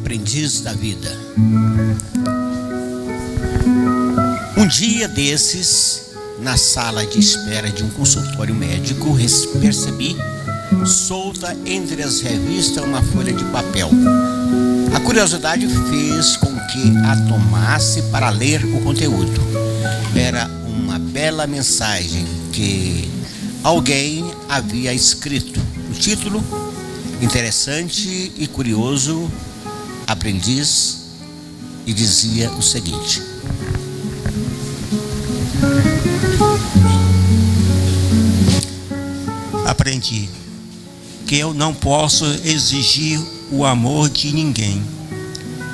aprendiz da vida. Um dia desses, na sala de espera de um consultório médico, percebi solta entre as revistas uma folha de papel. A curiosidade fez com que a tomasse para ler o conteúdo. Era uma bela mensagem que alguém havia escrito. O título, interessante e curioso, aprendiz, e dizia o seguinte: aprendi que eu não posso exigir o amor de ninguém.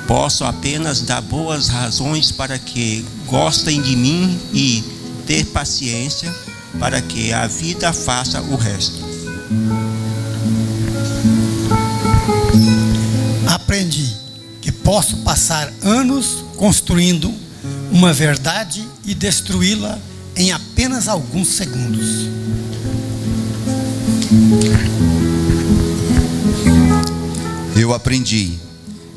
Posso apenas dar boas razões para que gostem de mim e ter paciência para que a vida faça o resto. Aprendi que posso passar anos construindo uma verdade e destruí-la em apenas alguns segundos. Eu aprendi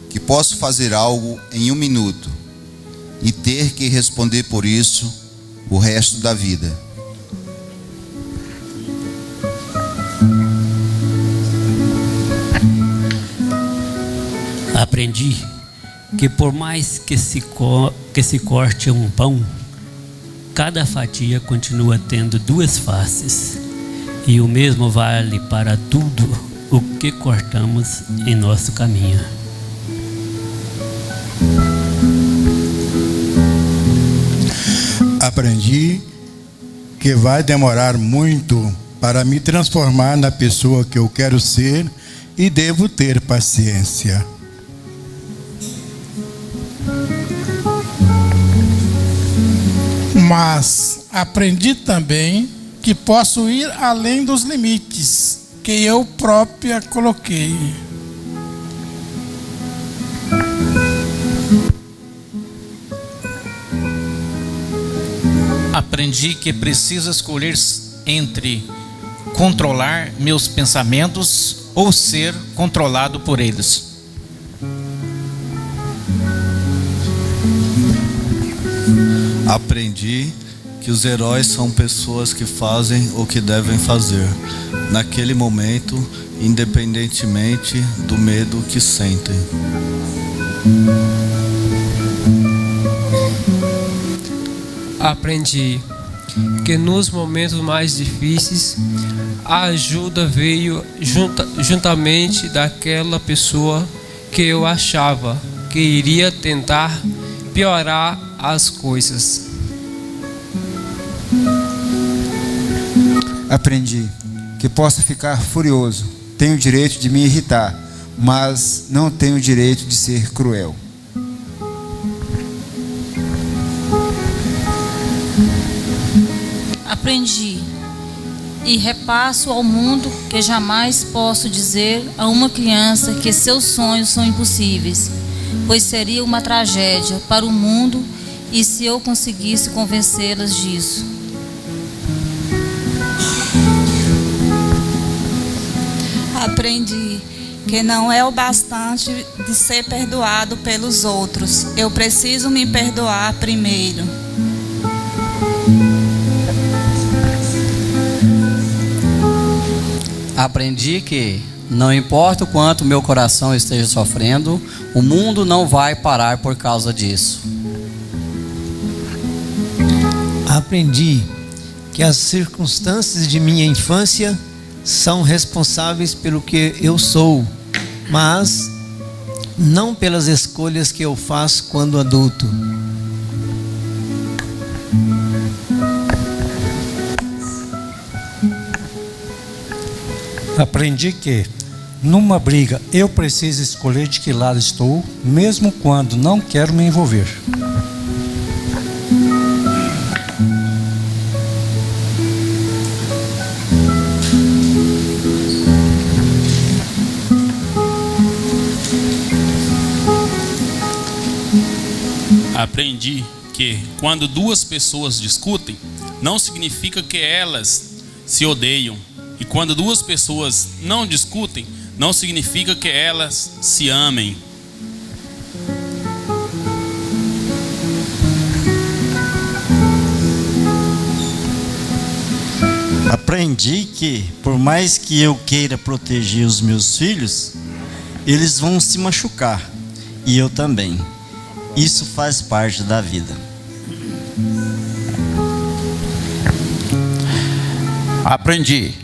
que posso fazer algo em 1 minuto e ter que responder por isso o resto da vida. Aprendi que por mais que se corte um pão, cada fatia continua tendo 2 faces, e o mesmo vale para tudo o que cortamos em nosso caminho. Aprendi que vai demorar muito para me transformar na pessoa que eu quero ser e devo ter paciência. Mas aprendi também que posso ir além dos limites que eu própria coloquei. Aprendi que preciso escolher entre controlar meus pensamentos ou ser controlado por eles. Aprendi que os heróis são pessoas que fazem o que devem fazer, naquele momento, independentemente do medo que sentem. Aprendi que nos momentos mais difíceis a ajuda veio juntamente daquela pessoa que eu achava que iria tentar piorar as coisas. Aprendi que posso ficar furioso, tenho o direito de me irritar, mas não tenho o direito de ser cruel. Aprendi e repasso ao mundo que jamais posso dizer a uma criança que seus sonhos são impossíveis, pois seria uma tragédia para o mundo e se eu conseguisse convencê-las disso. Aprendi que não é o bastante de ser perdoado pelos outros. Eu preciso me perdoar primeiro. Aprendi que, não importa o quanto meu coração esteja sofrendo, o mundo não vai parar por causa disso. Aprendi que as circunstâncias de minha infância são responsáveis pelo que eu sou, mas não pelas escolhas que eu faço quando adulto. Aprendi que, numa briga, eu preciso escolher de que lado estou, mesmo quando não quero me envolver. Aprendi que, quando 2 pessoas discutem, não significa que elas se odeiam. E quando 2 pessoas não discutem, não significa que elas se amem. aprendi que, por mais que eu queira proteger os meus filhos, eles vão se machucar, e eu também. Isso faz parte da vida. Aprendi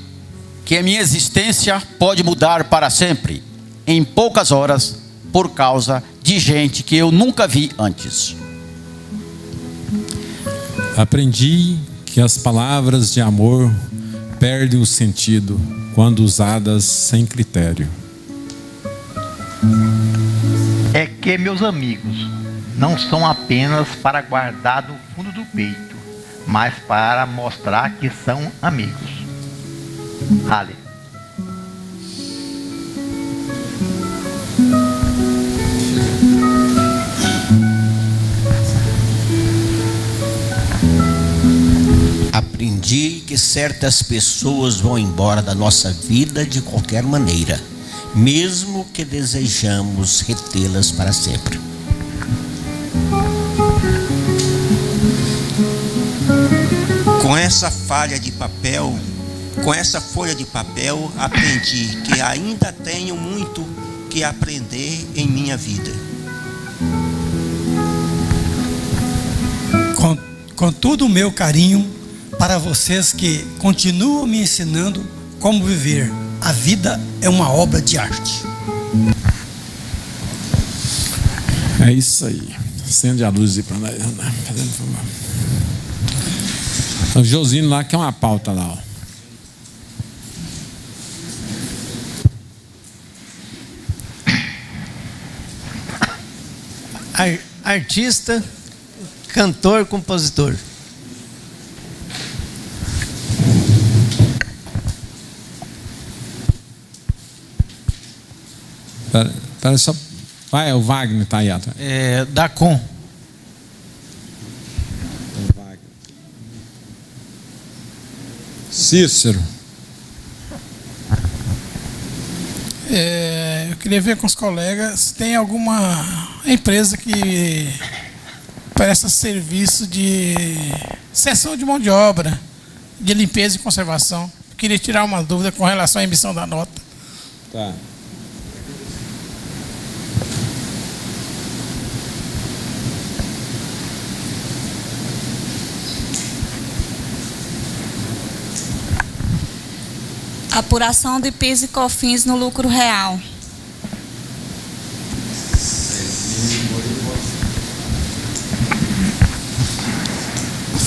que a minha existência pode mudar para sempre, em poucas horas, por causa de gente que eu nunca vi antes. Aprendi que as palavras de amor perdem o sentido quando usadas sem critério. É que meus amigos não são apenas para guardar no fundo do peito, mas para mostrar que são amigos. Ale. Aprendi que certas pessoas vão embora da nossa vida de qualquer maneira, mesmo que desejamos retê-las para sempre. Com essa folha de papel, aprendi que ainda tenho muito que aprender em minha vida. Com todo o meu carinho para vocês que continuam me ensinando como viver. A vida é uma obra de arte. É isso aí. Acende a luz aí para nós. O Josino lá quer uma pauta lá, ó. Artista, cantor, compositor. Pera só. Vai, o Wagner tá aí atrás. Dacon. Cícero. Eu queria ver com os colegas se tem alguma empresa que presta serviço de cessão de mão de obra, de limpeza e conservação. Eu queria tirar uma dúvida com relação à emissão da nota. Tá. Apuração de PIS e COFINS no lucro real.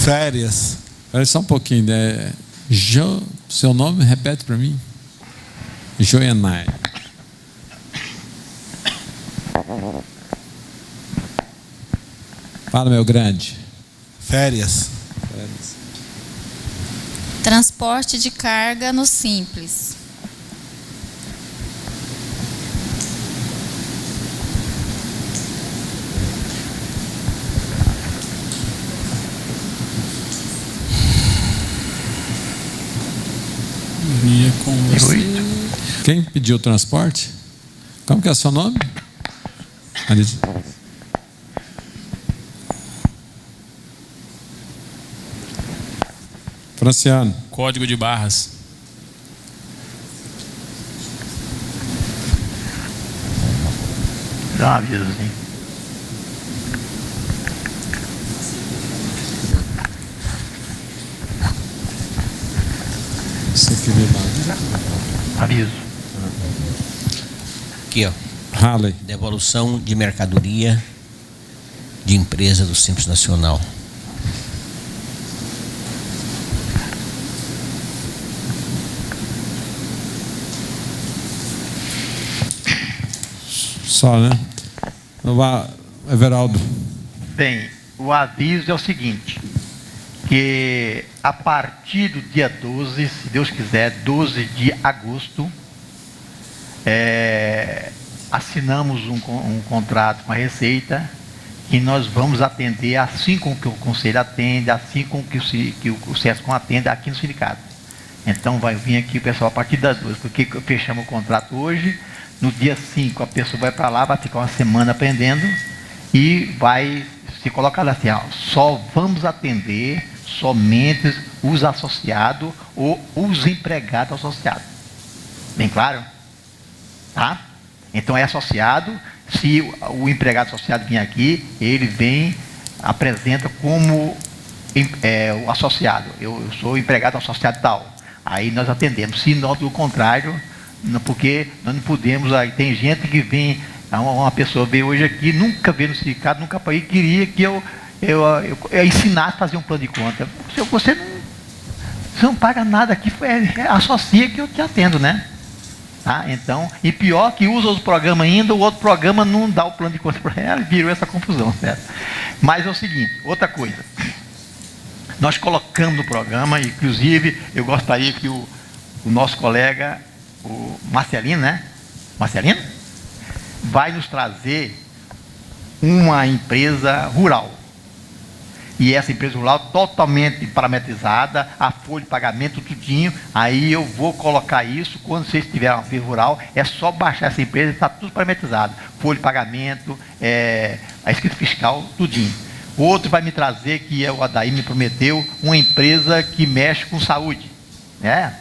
Férias. Espera só um pouquinho, né? Seu nome, repete para mim. Joenai. Fala, meu grande. Férias. Transporte de carga no Simples. Com você. Quem pediu o transporte? Como que é o seu nome? Franciano. Código de barras. Já aviso, hein? Você queria aviso. Aqui, ó. Halley. Devolução de mercadoria de empresa do Simples Nacional. Só, né? Everaldo. Bem, o aviso é o seguinte, que a partir do dia 12, se Deus quiser, 12 de agosto, assinamos um contrato com a Receita que nós vamos atender assim como que o Conselho atende, assim como que o SESCOM atende aqui no sindicato. Então vai vir aqui o pessoal a partir das 12, porque fechamos o contrato hoje. No dia 5 a pessoa vai para lá, vai ficar uma semana aprendendo e vai se colocar assim, ó, só vamos atender somente os associados ou os empregados associados. Bem claro? Tá? Então é associado. Se o empregado associado vir aqui, ele vem, apresenta como o associado. Eu sou empregado associado tal. Aí nós atendemos. Se não, do contrário, porque nós não podemos. Aí tem gente que vem, uma pessoa veio hoje aqui, nunca veio no sindicato, nunca foi, e queria que eu ensinasse a fazer um plano de conta. Você não paga nada aqui, associa que eu te atendo, né? Tá? Então, e pior que usa os programas ainda, o outro programa não dá o plano de conta para ela, virou essa confusão, certo? Mas é o seguinte, outra coisa. Nós colocamos no programa, inclusive, eu gostaria que o nosso colega, o Marcelino, né? Marcelino? Vai nos trazer uma empresa rural. E essa empresa rural totalmente parametrizada, a folha de pagamento, tudinho. Aí eu vou colocar isso, quando vocês tiverem uma empresa rural, é só baixar essa empresa, está tudo parametrizado. Folha de pagamento, a escrita fiscal, tudinho. Outro vai me trazer, que é o Adair me prometeu, uma empresa que mexe com saúde. Né?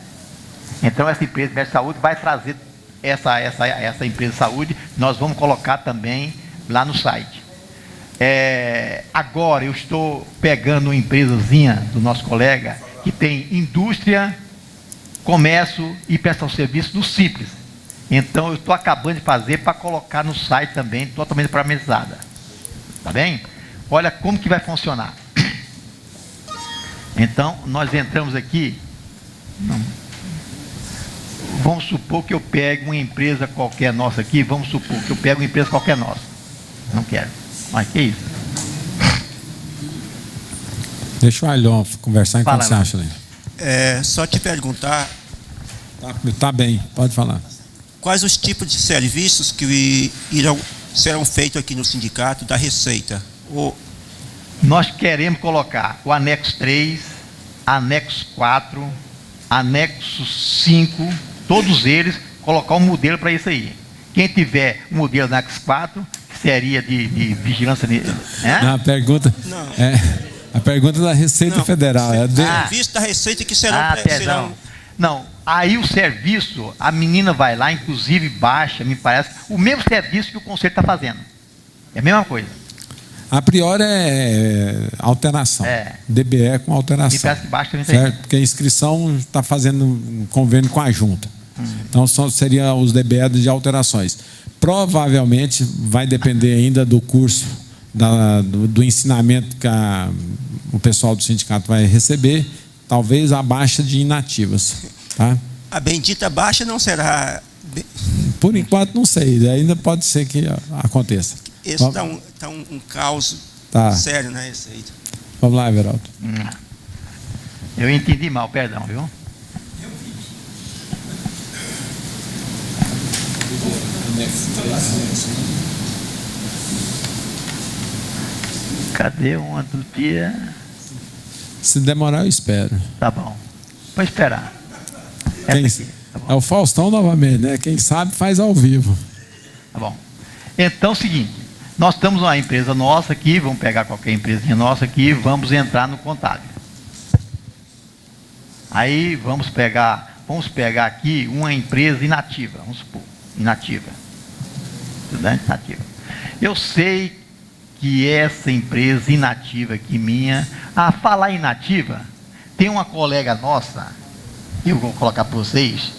Então essa empresa que mexe com saúde vai trazer essa empresa de saúde, nós vamos colocar também lá no site. Agora eu estou pegando uma empresazinha do nosso colega que tem indústria, comércio e prestação de serviço do Simples. Então eu estou acabando de fazer para colocar no site também, totalmente parametrizada. Tá bem? Olha como que vai funcionar. Então nós entramos aqui. Vamos supor que eu pegue uma empresa qualquer nossa aqui. Vamos supor que eu pego uma empresa qualquer nossa. Não quero. Mas que isso? Deixa o Arlon conversar enquanto você acha, Lênin. Só te perguntar. Tá bem, pode falar. Quais os tipos de serviços que serão feitos aqui no sindicato da Receita? Nós queremos colocar o anexo 3, anexo 4, anexo 5, todos eles, colocar um modelo para isso aí. Quem tiver um modelo anexo 4, seria de vigilância. Não, a pergunta a pergunta da Receita Federal. Serviço da Receita que serão. Não, aí o serviço, a menina vai lá, inclusive baixa, me parece, o mesmo serviço que o conselho está fazendo. É a mesma coisa. A priori é alteração. DBE com alteração. Me parece que baixa também. Certo? Porque a inscrição está fazendo um convênio com a junta. Então seria os DBE de alterações. Provavelmente vai depender ainda do curso, do ensinamento que o pessoal do sindicato vai receber, talvez a baixa de inativas. Tá? A bendita baixa não será... Por enquanto não sei, ainda pode ser que aconteça. Esse está um caos sério na Receita. Vamos lá, Everaldo. Eu entendi mal, perdão, viu? Cadê uma do dia? Se demorar, eu espero. Tá bom. Pode esperar. É o Faustão novamente, né? Quem sabe faz ao vivo. Tá bom. Então é o seguinte, nós temos uma empresa nossa aqui, vamos pegar qualquer empresinha nossa aqui, vamos entrar no contábil. Aí vamos pegar aqui uma empresa inativa, vamos supor, inativa. Estudante inativa. Eu sei que essa empresa inativa aqui minha, falar inativa, tem uma colega nossa, eu vou colocar para vocês,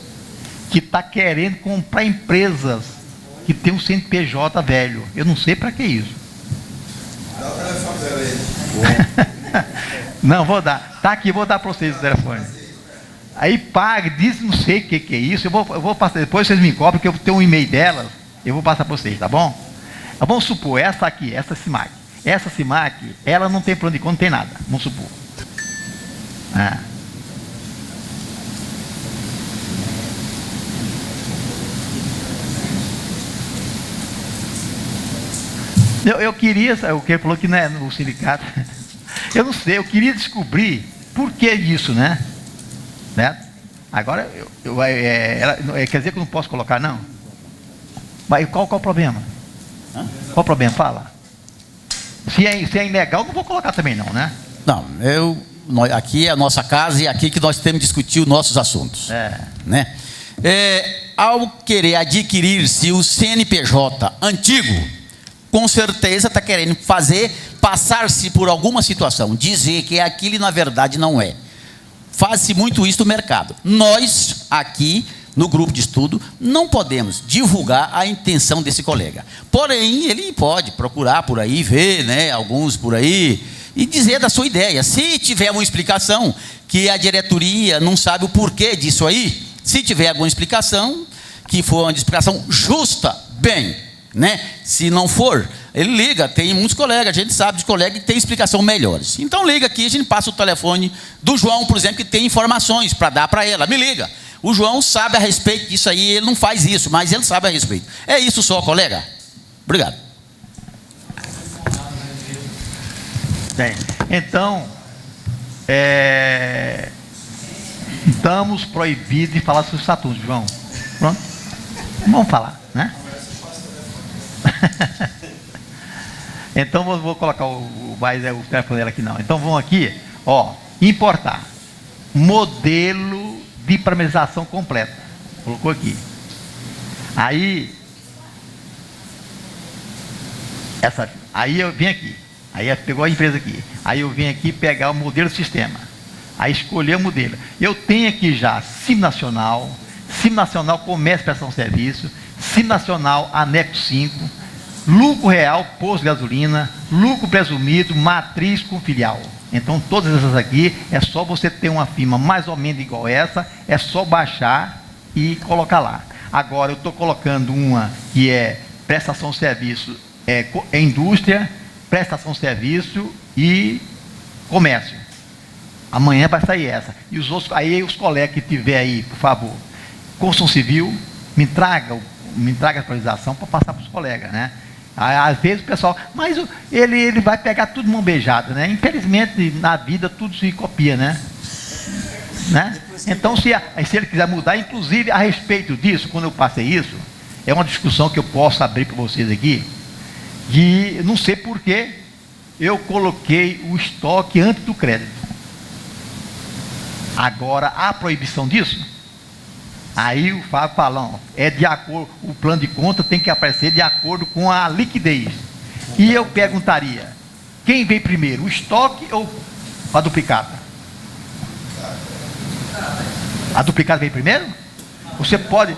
que está querendo comprar empresas que tem um CNPJ velho. Eu não sei para que isso. Dá o telefone dela aí. Não, vou dar. Tá aqui, vou dar para vocês o telefone. Aí paga, diz não sei o que é isso. Eu vou passar, depois vocês me cobram, que eu tenho um e-mail delas, eu vou passar para vocês, tá bom? Vamos supor, essa aqui, essa CIMAC. Essa CIMAC, ela não tem plano de conta, não tem nada. Vamos supor. Eu queria, o que ele falou que não é no sindicato. Eu não sei, eu queria descobrir por que disso, né? Agora, quer dizer que eu não posso colocar, não? Mas qual o problema? Qual o problema? Fala. Se é ilegal, eu não vou colocar também, não, né? Não, eu aqui é a nossa casa e é aqui que nós temos que discutir os nossos assuntos. Né? Ao querer adquirir-se o CNPJ antigo, com certeza está querendo passar-se por alguma situação, dizer que é aquilo e na verdade não é. Faz-se muito isso no mercado. Nós, aqui, no grupo de estudo, não podemos divulgar a intenção desse colega. Porém, ele pode procurar por aí, ver, né, alguns por aí, e dizer da sua ideia. Se tiver uma explicação, que a diretoria não sabe o porquê disso aí, se tiver alguma explicação, que for uma explicação justa, bem, né? Se não for, ele liga, tem muitos colegas, a gente sabe de colegas que tem explicação melhores. Então liga aqui, a gente passa o telefone do João, por exemplo, que tem informações para dar para ela. Me liga. O João sabe a respeito disso aí, ele não faz isso, mas ele sabe a respeito. É isso só, colega. Obrigado. Bem, então, estamos proibidos de falar sobre o estatuto, João. Pronto? Vamos falar, né? Então vou colocar o telefone aqui não. Então vamos aqui, ó, importar modelo de parametrização completa. Colocou aqui. Aí eu vim aqui. Aí pegou a empresa aqui. Aí eu vim aqui pegar o modelo do sistema. Aí escolher o modelo. Eu tenho aqui já SIM Nacional Comércio e Prestação de Serviço, SIM Nacional Anexo 5, lucro real, posto de gasolina, lucro presumido, matriz com filial. Então todas essas aqui, é só você ter uma firma mais ou menos igual essa, é só baixar e colocar lá. Agora eu estou colocando uma que é prestação de serviço, indústria, prestação de serviço e comércio. Amanhã vai sair essa. E os outros, aí os colegas que tiver aí, por favor, construção civil, me traga a atualização para passar para os colegas, né? Às vezes o pessoal, mas ele vai pegar tudo mão beijada, né? Infelizmente na vida tudo se copia, né? Então se ele quiser mudar, inclusive a respeito disso, quando eu passei isso, é uma discussão que eu posso abrir para vocês aqui, de não sei porquê eu coloquei o estoque antes do crédito. Agora a proibição disso, aí o Fábio fala, é de acordo, o plano de conta tem que aparecer de acordo com a liquidez. E eu perguntaria, quem vem primeiro, o estoque ou a duplicata? A duplicata vem primeiro? Você pode...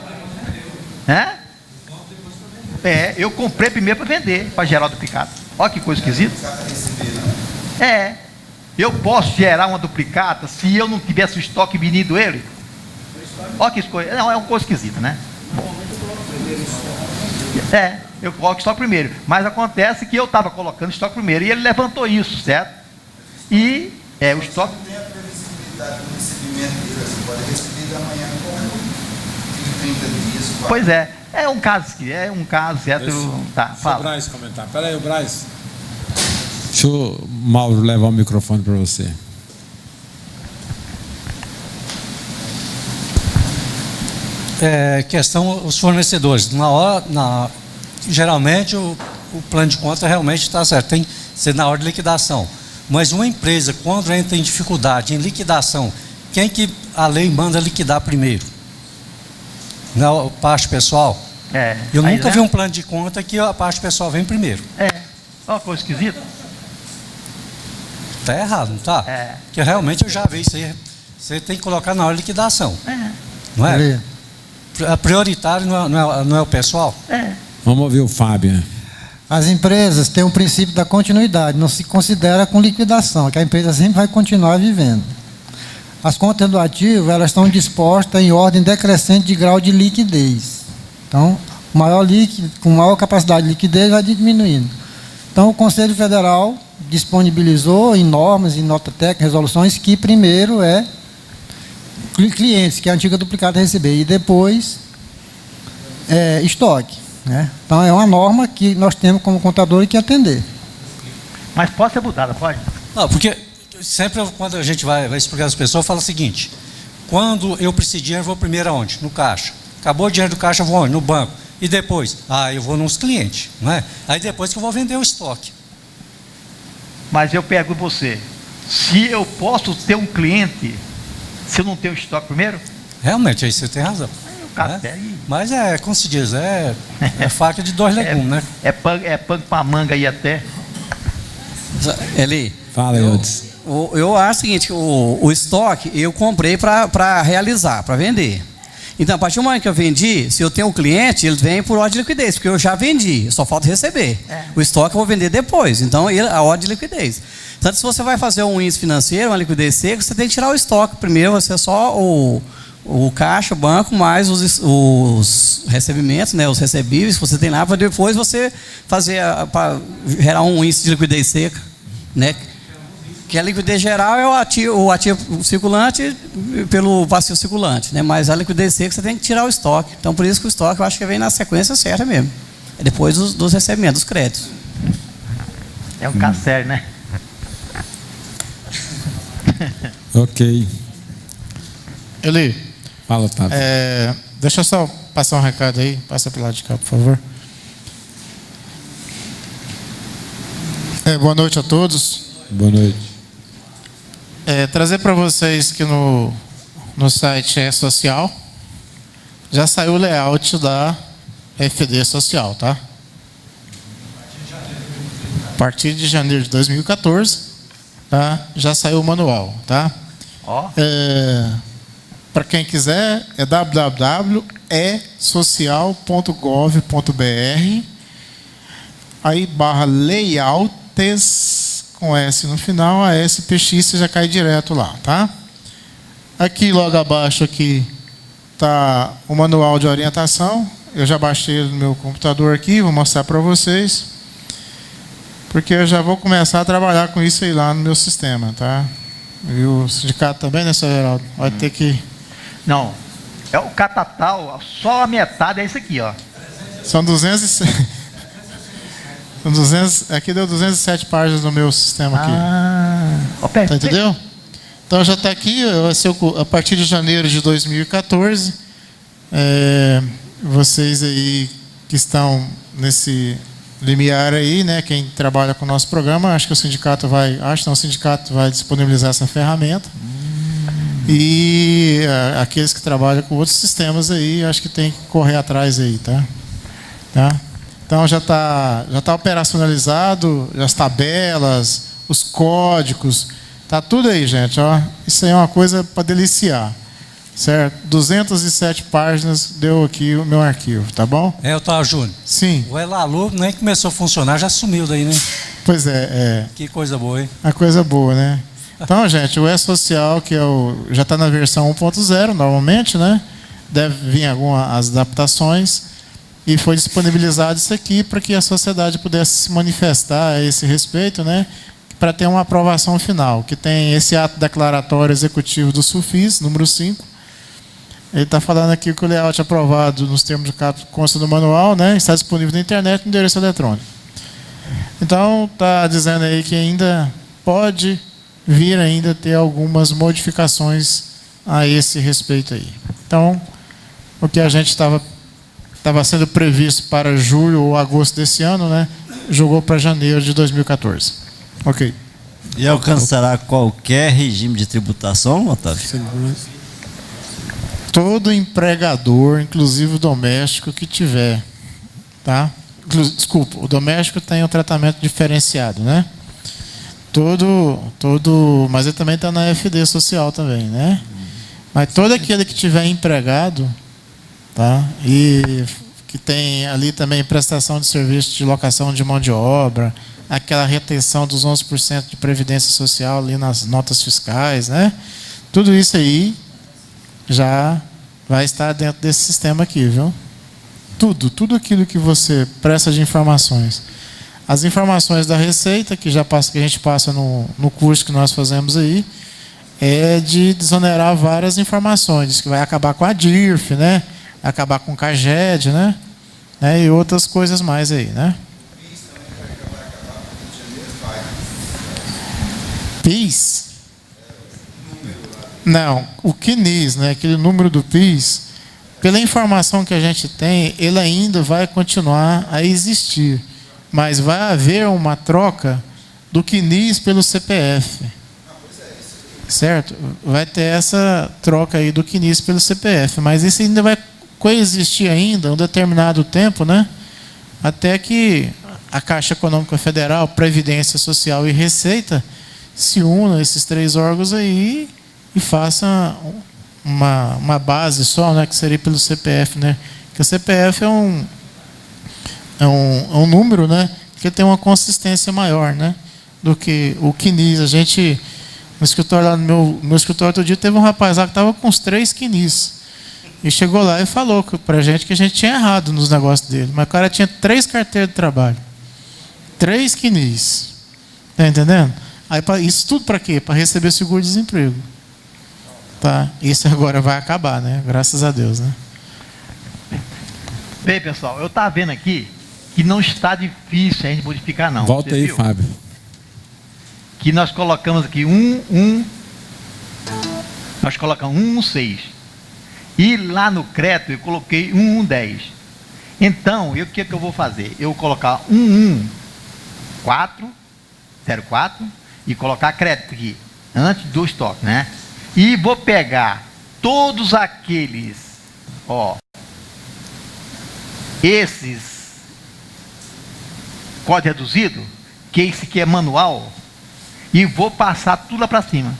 eu comprei primeiro para vender, para gerar a duplicata. Olha que coisa esquisita. Eu posso gerar uma duplicata se eu não tivesse o estoque venido ele? Olha que coisa. Não, é uma coisa esquisita, né? Eu coloco estoque primeiro. Mas acontece que eu estava colocando estoque primeiro e ele levantou isso, certo? E o estoque. Tem a previsibilidade do recebimento dele, você pode receber amanhã com 30 dias. Pois é um caso, certo? Tá, fala. Deixa o Braz comentar. Pera aí, o Braz. Deixa o Mauro levar o microfone para você. Questão os fornecedores. Geralmente o plano de conta realmente está certo, tem que ser na hora de liquidação. Mas uma empresa, quando entra em dificuldade, em liquidação, quem que a lei manda liquidar primeiro? Na parte pessoal? Eu nunca vi um plano de conta que a parte pessoal vem primeiro. Olha uma coisa esquisita. Está errado, não está? Porque realmente eu já vi isso aí. Você tem que colocar na hora de liquidação. Não é? A prioritário não é o pessoal? Vamos ouvir o Fábio. As empresas têm o princípio da continuidade, não se considera com liquidação, que a empresa sempre vai continuar vivendo. As contas do ativo, elas estão dispostas em ordem decrescente de grau de liquidez. Então, com maior capacidade de liquidez vai diminuindo. Então, o Conselho Federal disponibilizou em normas, em nota técnica, resoluções, que primeiro é clientes, que é a antiga duplicata a receber, e depois estoque. Né? Então é uma norma que nós temos como contador que atender. Mas pode ser mudada, pode? Não, porque sempre quando a gente vai explicar às pessoas, fala o seguinte: quando eu preciso de dinheiro, eu vou primeiro aonde? No caixa. Acabou o dinheiro do caixa, eu vou onde? No banco. E depois? Eu vou nos clientes. Não é? Aí depois que eu vou vender o estoque. Mas eu pergunto você, se eu posso ter um cliente, se eu não tenho estoque primeiro? Realmente, aí você tem razão. Mas como se diz, é faca de dois legumes, né? É pano para manga aí até. Eli, fala, Eudes. Eu acho o seguinte, o estoque eu comprei para realizar, para vender. Então, a partir do momento que eu vendi, se eu tenho um cliente, ele vem por ordem de liquidez, porque eu já vendi, só falta receber. O estoque eu vou vender depois, então a ordem de liquidez. Tanto se você vai fazer um índice financeiro, uma liquidez seca, você tem que tirar o estoque. Primeiro você só o caixa, o banco, mais os recebimentos, né, os recebíveis que você tem lá, para depois você fazer, para gerar um índice de liquidez seca, né? Que a liquidez geral é o ativo circulante pelo passivo circulante, né? Mas a liquidez seca você tem que tirar o estoque. Então, por isso que o estoque eu acho que vem na sequência certa mesmo. É depois dos recebimentos, dos créditos. É um caso sério, né? Ok. Eli. Fala, Otávio. Deixa eu só passar um recado aí. Passa para lado de cá, por favor. Boa noite a todos. Boa noite. Trazer para vocês que no site social já saiu o layout da FD Social, tá? A partir de janeiro de 2014, tá? Já saiu o manual, tá? Para quem quiser, é www.esocial.gov.br, aí /layouts com S no final, a SPX você já cai direto lá, tá? Aqui logo abaixo aqui tá o manual de orientação. Eu já baixei ele no meu computador aqui, vou mostrar para vocês, porque eu já vou começar a trabalhar com isso aí lá no meu sistema, tá? E o sindicato também, né, senhor Geraldo? Vai ter que... Não, é o catatal, só a metade é isso aqui, ó. São 200 aqui deu 207 páginas no meu sistema aqui. Tá, entendeu? Então já está aqui, vai ser a partir de janeiro de 2014. Vocês aí que estão nesse limiar aí, né? Quem trabalha com o nosso programa, acho que o sindicato vai disponibilizar essa ferramenta. E aqueles que trabalham com outros sistemas aí, acho que tem que correr atrás aí, tá? Então já está operacionalizado, as tabelas, os códigos, tá tudo aí, gente, ó. Isso aí é uma coisa para deliciar, certo? 207 páginas deu aqui o meu arquivo, tá bom? Otávio Júnior. Sim. O Elalu nem começou a funcionar, já sumiu daí, né? Pois é. Que coisa boa, hein? A coisa boa, né? Então, gente, o E-Social, que já está na versão 1.0, normalmente, né? Deve vir algumas adaptações. E foi disponibilizado isso aqui para que a sociedade pudesse se manifestar a esse respeito, né? Para ter uma aprovação final, que tem esse ato declaratório executivo do SUFIS, número 5. Ele está falando aqui que o layout aprovado nos termos de consta do manual, né? Está disponível na internet no endereço eletrônico. Então, está dizendo aí que ainda pode vir ainda ter algumas modificações a esse respeito aí. Então, o que a gente estava sendo previsto para julho ou agosto desse ano, né? Jogou para janeiro de 2014. Ok. E alcançará qualquer regime de tributação, Otávio? Todo empregador, inclusive o doméstico que tiver, tá? Desculpa, o doméstico tem um tratamento diferenciado, né? Mas ele também está na FD Social também, né? Mas todo aquele que tiver empregado, tá? E que tem ali também prestação de serviço de locação de mão de obra, aquela retenção dos 11% de previdência social ali nas notas fiscais, né? Tudo isso aí já vai estar dentro desse sistema aqui, viu? Tudo aquilo que você presta de informações. As informações da Receita, que a gente passa no curso que nós fazemos aí, é de desonerar várias informações, que vai acabar com a DIRF, né? Acabar com o CAGED, né? E outras coisas mais aí, né? PIS? Não, o CNIS, né? Aquele número do PIS, pela informação que a gente tem, ele ainda vai continuar a existir, mas vai haver uma troca do CNIS pelo CPF. certo? Vai ter essa troca aí do CNIS pelo CPF, mas isso ainda vai coexistir ainda um determinado tempo, né? Até que a Caixa Econômica Federal, Previdência Social e Receita se unam esses 3 órgãos aí e façam uma base só, né? Que seria pelo CPF, né? Que o CPF é um número, né? Que tem uma consistência maior, né? Do que o CNIS. A gente, no escritório lá no meu escritório, outro dia teve um rapaz lá que estava com os 3 CNIS. E chegou lá e falou para a gente que a gente tinha errado nos negócios dele. Mas o cara tinha 3 carteiras de trabalho. 3 CNIS. Está entendendo? Aí, isso tudo para quê? Para receber seguro-desemprego. Tá? Isso agora vai acabar, né? Graças a Deus, né? Bem, pessoal, eu estava vendo aqui que não está difícil a gente modificar, não. Volta aí, Fábio. Que nós colocamos aqui nós colocamos 116. E lá no crédito eu coloquei 110. Então, o que eu vou fazer? Eu vou colocar 11404 e colocar crédito aqui, antes do estoque, né? E vou pegar todos aqueles, esses código reduzido, que esse aqui é manual, e vou passar tudo lá para cima.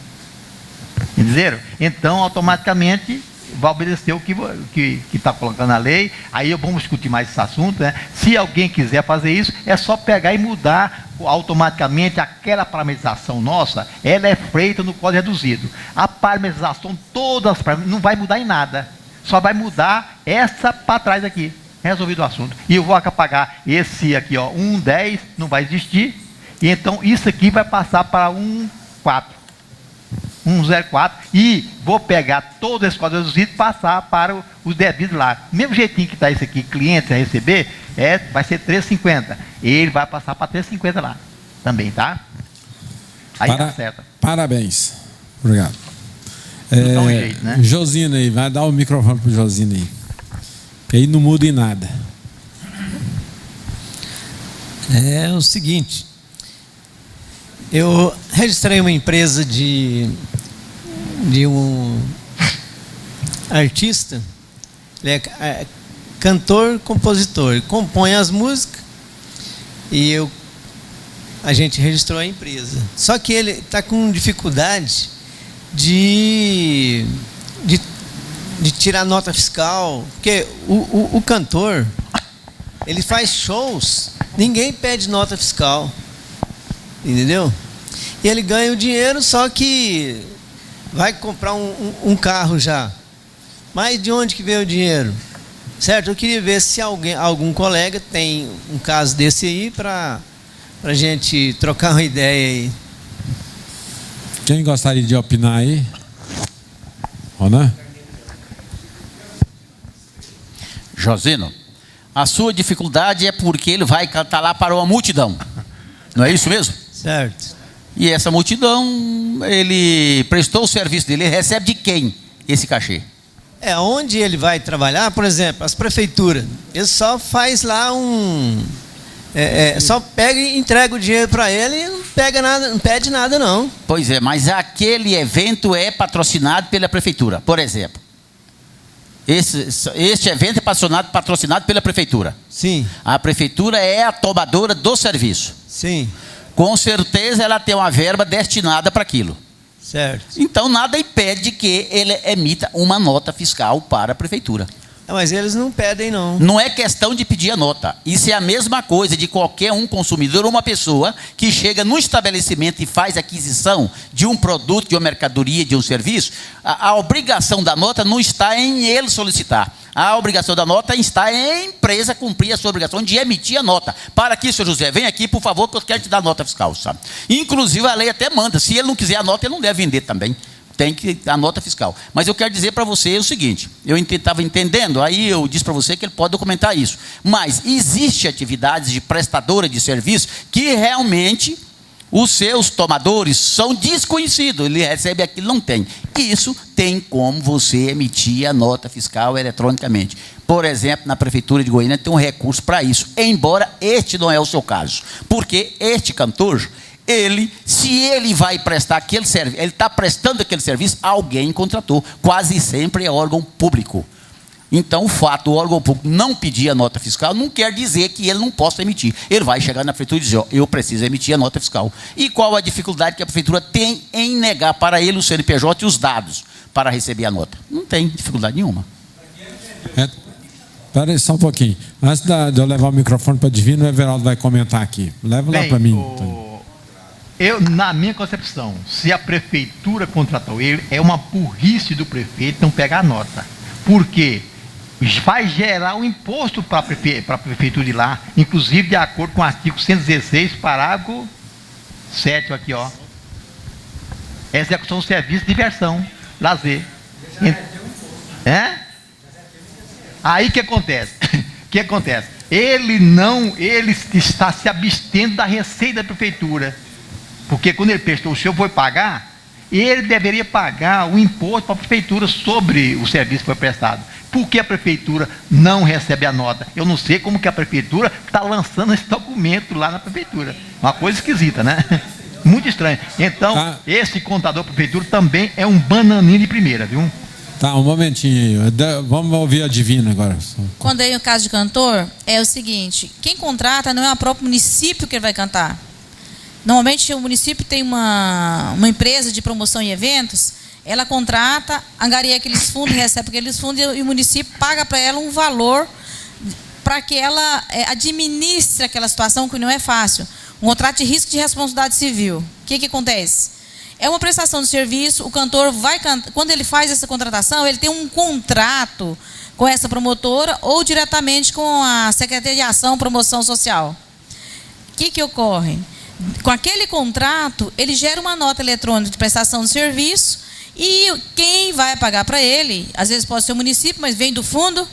Entenderam? Então, automaticamente, vai obedecer o que está colocando na lei. Aí vamos discutir mais esse assunto, né? Se alguém quiser fazer isso, é só pegar e mudar automaticamente aquela parametrização nossa. Ela é feita no código reduzido. A parametrização, todas não vai mudar em nada. Só vai mudar essa para trás aqui. Resolvido o assunto. E eu vou apagar esse aqui, 110, não vai existir. E então isso aqui vai passar para 104 e vou pegar todo esse código reduzido e passar para os devidos lá. Mesmo jeitinho que está isso aqui, cliente a receber, vai ser 3,50. Ele vai passar para 3,50 lá também, tá? Aí tá certo. Parabéns. Obrigado. Dá um jeito, né? Josina aí, vai dar o microfone para o Josina aí. Que aí não muda em nada. É o seguinte. Eu registrei uma empresa de um artista, ele é cantor, compositor, ele compõe as músicas e a gente registrou a empresa. Só que ele está com dificuldade de tirar nota fiscal, porque o cantor, ele faz shows, ninguém pede nota fiscal. Entendeu? E ele ganha o dinheiro, só que vai comprar um carro já. Mas de onde que veio o dinheiro? Certo? Eu queria ver se algum colega tem um caso desse aí para a gente trocar uma ideia aí. Quem gostaria de opinar aí? Ronan? Josino, a sua dificuldade é porque ele vai cantar lá para uma multidão. Não é isso mesmo? Certo. E essa multidão, ele prestou o serviço dele, ele recebe de quem esse cachê? Onde ele vai trabalhar, por exemplo, as prefeituras, ele só faz lá só pega e entrega o dinheiro para ele e não pega nada, não pede nada não. Pois é, mas aquele evento é patrocinado pela prefeitura, por exemplo. Este evento é patrocinado pela prefeitura. Sim. A prefeitura é a tomadora do serviço. Sim. Com certeza ela tem uma verba destinada para aquilo. Certo. Então nada impede que ele emita uma nota fiscal para a prefeitura. Mas eles não pedem não. Não é questão de pedir a nota. Isso é a mesma coisa de qualquer um consumidor ou uma pessoa que chega no estabelecimento e faz aquisição de um produto, de uma mercadoria, de um serviço. A obrigação da nota não está em ele solicitar. A obrigação da nota está em a empresa cumprir a sua obrigação de emitir a nota. Para aqui, senhor José, vem aqui, por favor, que eu quero te dar a nota fiscal, sabe? Inclusive, a lei até manda. Se ele não quiser a nota, ele não deve vender também. Tem que a nota fiscal. Mas eu quero dizer para você o seguinte, eu estava entendendo, aí eu disse para você que ele pode documentar isso. Mas existe atividades de prestadora de serviço que realmente os seus tomadores são desconhecidos, ele recebe aquilo, não tem. Isso tem como você emitir a nota fiscal eletronicamente. Por exemplo, na Prefeitura de Goiânia tem um recurso para isso, embora este não é o seu caso. Porque este cantor, se ele vai prestar aquele serviço, ele está prestando aquele serviço, alguém contratou. Quase sempre é órgão público. Então, o fato do órgão público não pedir a nota fiscal não quer dizer que ele não possa emitir. Ele vai chegar na prefeitura e dizer, eu preciso emitir a nota fiscal. E qual a dificuldade que a prefeitura tem em negar para ele o CNPJ e os dados para receber a nota? Não tem dificuldade nenhuma. Espera aí só um pouquinho. Antes de eu levar o microfone para a Divina, o Everaldo vai comentar aqui. Leva lá para mim. Na minha concepção, se a prefeitura contratou ele, é uma burrice do prefeito não pegar a nota. Por quê? Vai gerar um imposto para a prefeitura de lá, inclusive de acordo com o artigo 116, parágrafo 7 aqui, ó. Execução do serviço, diversão, lazer. Aí o que acontece? Ele está se abstendo da receita da prefeitura. Porque quando ele prestou, o senhor foi pagar, ele deveria pagar o imposto para a prefeitura sobre o serviço que foi prestado. Por que a prefeitura não recebe a nota? Eu não sei como que a prefeitura está lançando esse documento lá na prefeitura. Uma coisa esquisita, né? Muito estranho. Então, esse contador da prefeitura também é um bananinho de primeira, viu? Tá, um momentinho aí. Vamos ouvir a Divina agora. Quando é o caso de cantor, é o seguinte, quem contrata não é o próprio município que ele vai cantar. Normalmente o município tem uma empresa de promoção e eventos, ela contrata, angaria aqueles fundos, recebe aqueles fundos e o município paga para ela um valor para que ela administre aquela situação que não é fácil. Um contrato de risco de responsabilidade civil. O que acontece? É uma prestação de serviço, o cantor vai cantar, quando ele faz essa contratação, ele tem um contrato com essa promotora ou diretamente com a Secretaria de Ação e Promoção Social. O que ocorre? Com aquele contrato, ele gera uma nota eletrônica de prestação de serviço e quem vai pagar para ele, às vezes pode ser o município, mas vem do fundo,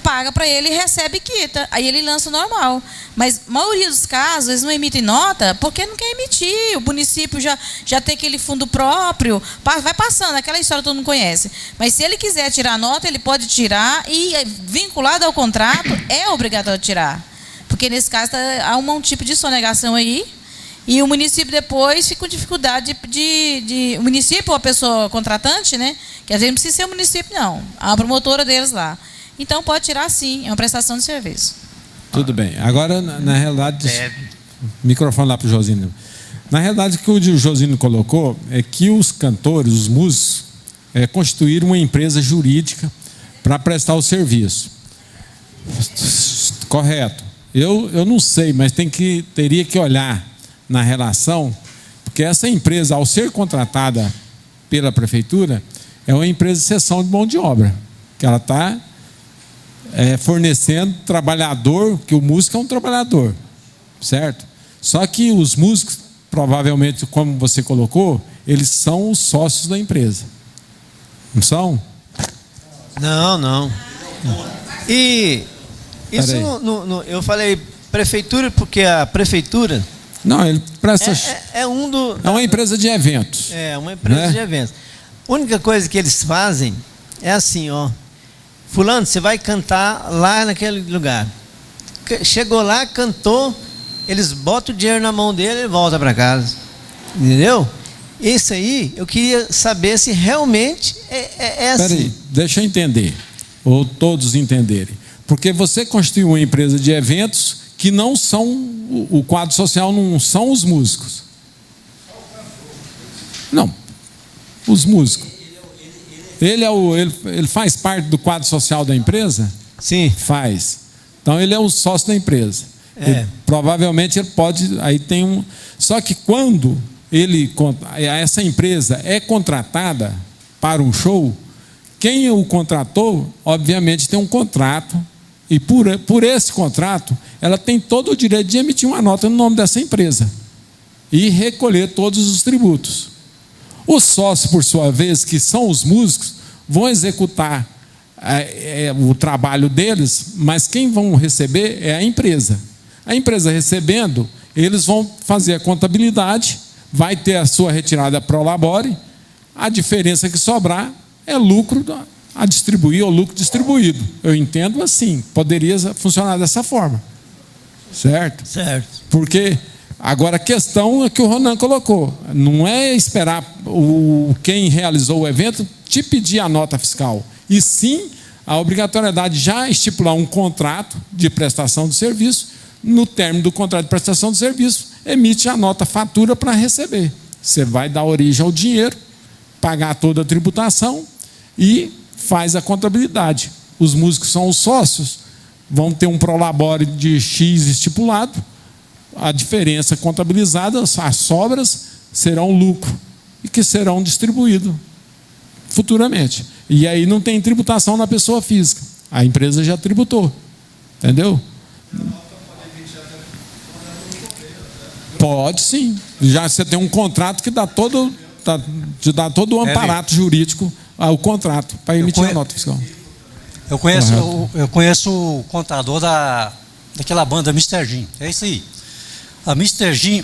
paga para ele e recebe quita. Aí ele lança o normal. Mas a maioria dos casos, eles não emitem nota porque não quer emitir. O município já tem aquele fundo próprio. Vai passando, aquela história todo mundo conhece. Mas se ele quiser tirar nota, ele pode tirar e, vinculado ao contrato, é obrigatório tirar. Porque nesse caso há um tipo de sonegação aí. E o município depois fica com dificuldade o município ou a pessoa contratante, né? Que às vezes não precisa ser o município, não. A promotora deles lá. Então pode tirar sim, é uma prestação de serviço. Tudo bem. Agora, na realidade, microfone lá para o Josino. Na realidade, o que o Josino colocou é que os cantores, os músicos, constituíram uma empresa jurídica para prestar o serviço. Correto. Eu não sei, mas teria que olhar na relação, porque essa empresa, ao ser contratada pela prefeitura, é uma empresa de cessão de mão de obra, que ela está fornecendo trabalhador, que o músico é um trabalhador, certo? Só que os músicos, provavelmente, como você colocou, eles são os sócios da empresa. Não são? Não. E isso eu falei prefeitura porque a prefeitura... Não, ele presta... É uma empresa de eventos. É, uma empresa de eventos. A única coisa que eles fazem é assim, ó. Fulano, você vai cantar lá naquele lugar. Chegou lá, cantou, eles botam o dinheiro na mão dele e volta para casa. Entendeu? Isso aí, eu queria saber se realmente é assim. Peraí, deixa eu entender, ou todos entenderem. Porque você constituiu uma empresa de eventos que não são, o quadro social não são os músicos. Não, os músicos. Ele faz parte do quadro social da empresa? Sim. Faz. Então ele é o sócio da empresa. Provavelmente ele pode, aí tem um... Só que quando essa empresa é contratada para um show, quem o contratou, obviamente tem um contrato, e por esse contrato, ela tem todo o direito de emitir uma nota no nome dessa empresa e recolher todos os tributos. Os sócios, por sua vez, que são os músicos, vão executar o trabalho deles, mas quem vão receber é a empresa. A empresa recebendo, eles vão fazer a contabilidade, vai ter a sua retirada pro labore, a diferença que sobrar é lucro a distribuir ou lucro distribuído. Eu entendo assim, poderia funcionar dessa forma. Certo? Certo. Porque Agora, a questão é que o Ronan colocou. Não é esperar quem realizou o evento te pedir a nota fiscal. E sim, a obrigatoriedade de já estipular um contrato de prestação de serviço. No término do contrato de prestação de serviço, emite a nota fatura para receber. Você vai dar origem ao dinheiro, pagar toda a tributação e faz a contabilidade. Os músicos são os sócios, vão ter um prolabore de X estipulado, a diferença contabilizada, as sobras serão lucro e que serão distribuídos futuramente. E aí não tem tributação na pessoa física. A empresa já tributou. Entendeu? Pode sim. Já você tem um contrato que te dá todo o amparato jurídico ao contrato para emitir a nota fiscal. Eu conheço o contador daquela banda Mr. Jim. É isso aí. A Mr. Jim,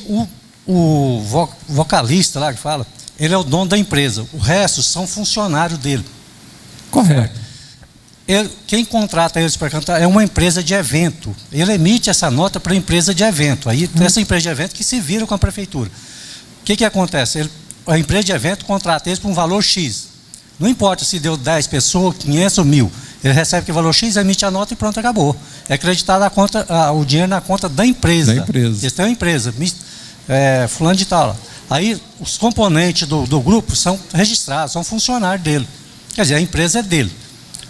o vocalista lá que fala, ele é o dono da empresa. O resto são funcionários dele. Correto. Quem contrata eles para cantar é uma empresa de evento. Ele emite essa nota para a empresa de evento. Aí essa empresa de evento que se vira com a prefeitura. O que acontece? A empresa de evento contrata eles por um valor X. Não importa se deu 10 pessoas, 500 ou 1000. Ele recebe aquele valor X, emite a nota e pronto, acabou. É acreditado o dinheiro na conta da empresa. Eles têm uma empresa, fulano de tal. Aí os componentes do grupo são registrados, são funcionários dele. Quer dizer, a empresa é dele.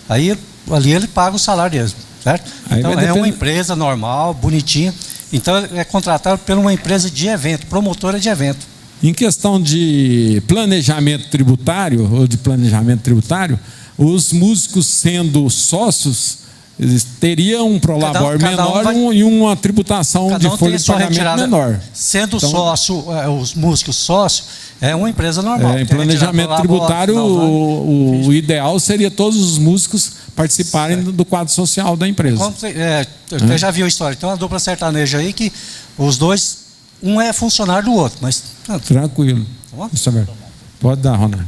Aí ali ele paga o salário deles, certo? Então é uma empresa normal, bonitinha. Então é contratado por uma empresa de evento, promotora de evento. Em questão de planejamento tributário, os músicos sendo sócios, eles teriam um prolabore menor e uma tributação de folha de pagamento menor. Sendo sócio, os músicos sócios, é uma empresa normal. Em planejamento tributário, o ideal seria todos os músicos participarem do quadro social da empresa. Você já viu a história. Tem uma dupla sertaneja aí que os dois, um é funcionário do outro, mas... Tranquilo. Isso é verdade. Pode dar, Ronan.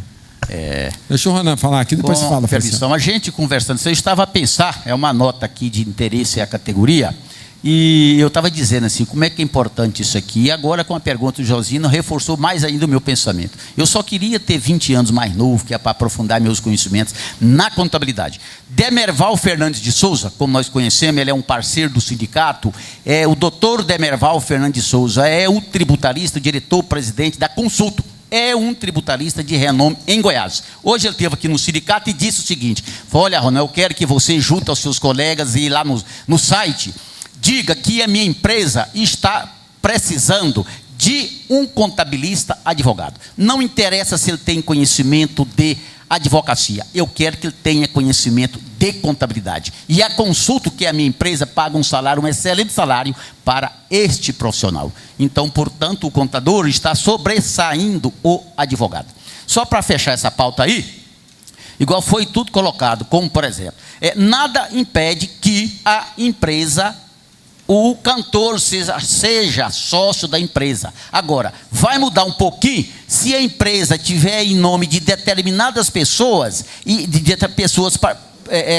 Deixa o Ronan falar aqui, depois você fala. Permissão, a gente conversando, eu estava a pensar, é uma nota aqui de interesse à categoria, e eu estava dizendo assim, como é que é importante isso aqui, e agora com a pergunta do Josino, reforçou mais ainda o meu pensamento. Eu só queria ter 20 anos mais novo, que é para aprofundar meus conhecimentos na contabilidade. Demerval Fernandes de Souza, como nós conhecemos, ele é um parceiro do sindicato, é o doutor Demerval Fernandes de Souza, é o tributarista, diretor-presidente da Consulto. É um tributarista de renome em Goiás. Hoje ele esteve aqui no sindicato e disse o seguinte: olha, Ronaldo, eu quero que você junte aos seus colegas e ir lá no site, diga que a minha empresa está precisando de um contabilista advogado. Não interessa se ele tem conhecimento de advocacia, eu quero que ele tenha conhecimento de contabilidade. E a Consulto, que é a minha empresa, paga um excelente salário para este profissional. Então, portanto, o contador está sobressaindo o advogado. Só para fechar essa pauta aí, igual foi tudo colocado, como por exemplo, nada impede que a empresa, o cantor seja sócio da empresa. Agora, vai mudar um pouquinho se a empresa tiver em nome de determinadas pessoas, e de pessoas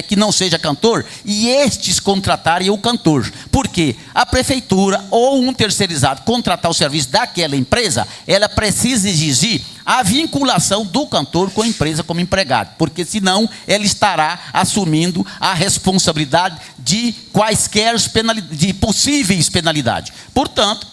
que não seja cantor, e estes contratarem o cantor. Porque a prefeitura ou um terceirizado contratar o serviço daquela empresa, ela precisa exigir a vinculação do cantor com a empresa como empregado, porque senão ela estará assumindo a responsabilidade de quaisquer de possíveis penalidades. Portanto,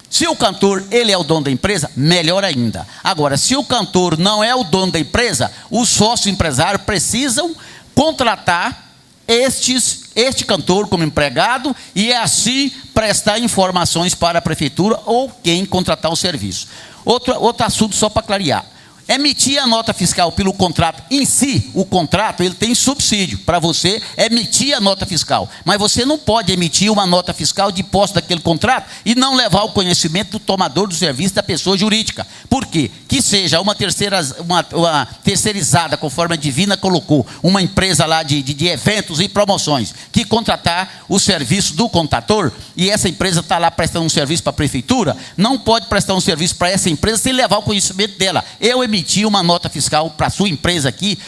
se o cantor ele é o dono da empresa, melhor ainda. Agora, se o cantor não é o dono da empresa, os sócios empresários precisam contratar este cantor como empregado e assim prestar informações para a prefeitura ou quem contratar o serviço. Outro assunto só para clarear. Emitir a nota fiscal pelo contrato em si, o contrato ele tem subsídio para você emitir a nota fiscal, mas você não pode emitir uma nota fiscal de posse daquele contrato e não levar ao conhecimento do tomador do serviço da pessoa jurídica. Por quê? Que seja uma terceirizada, conforme a Divina colocou, uma empresa lá de eventos e promoções, que contratar o serviço do contador, e essa empresa está lá prestando um serviço para a prefeitura, não pode prestar um serviço para essa empresa sem levar o conhecimento dela. Eu emitir uma nota fiscal para a sua empresa aqui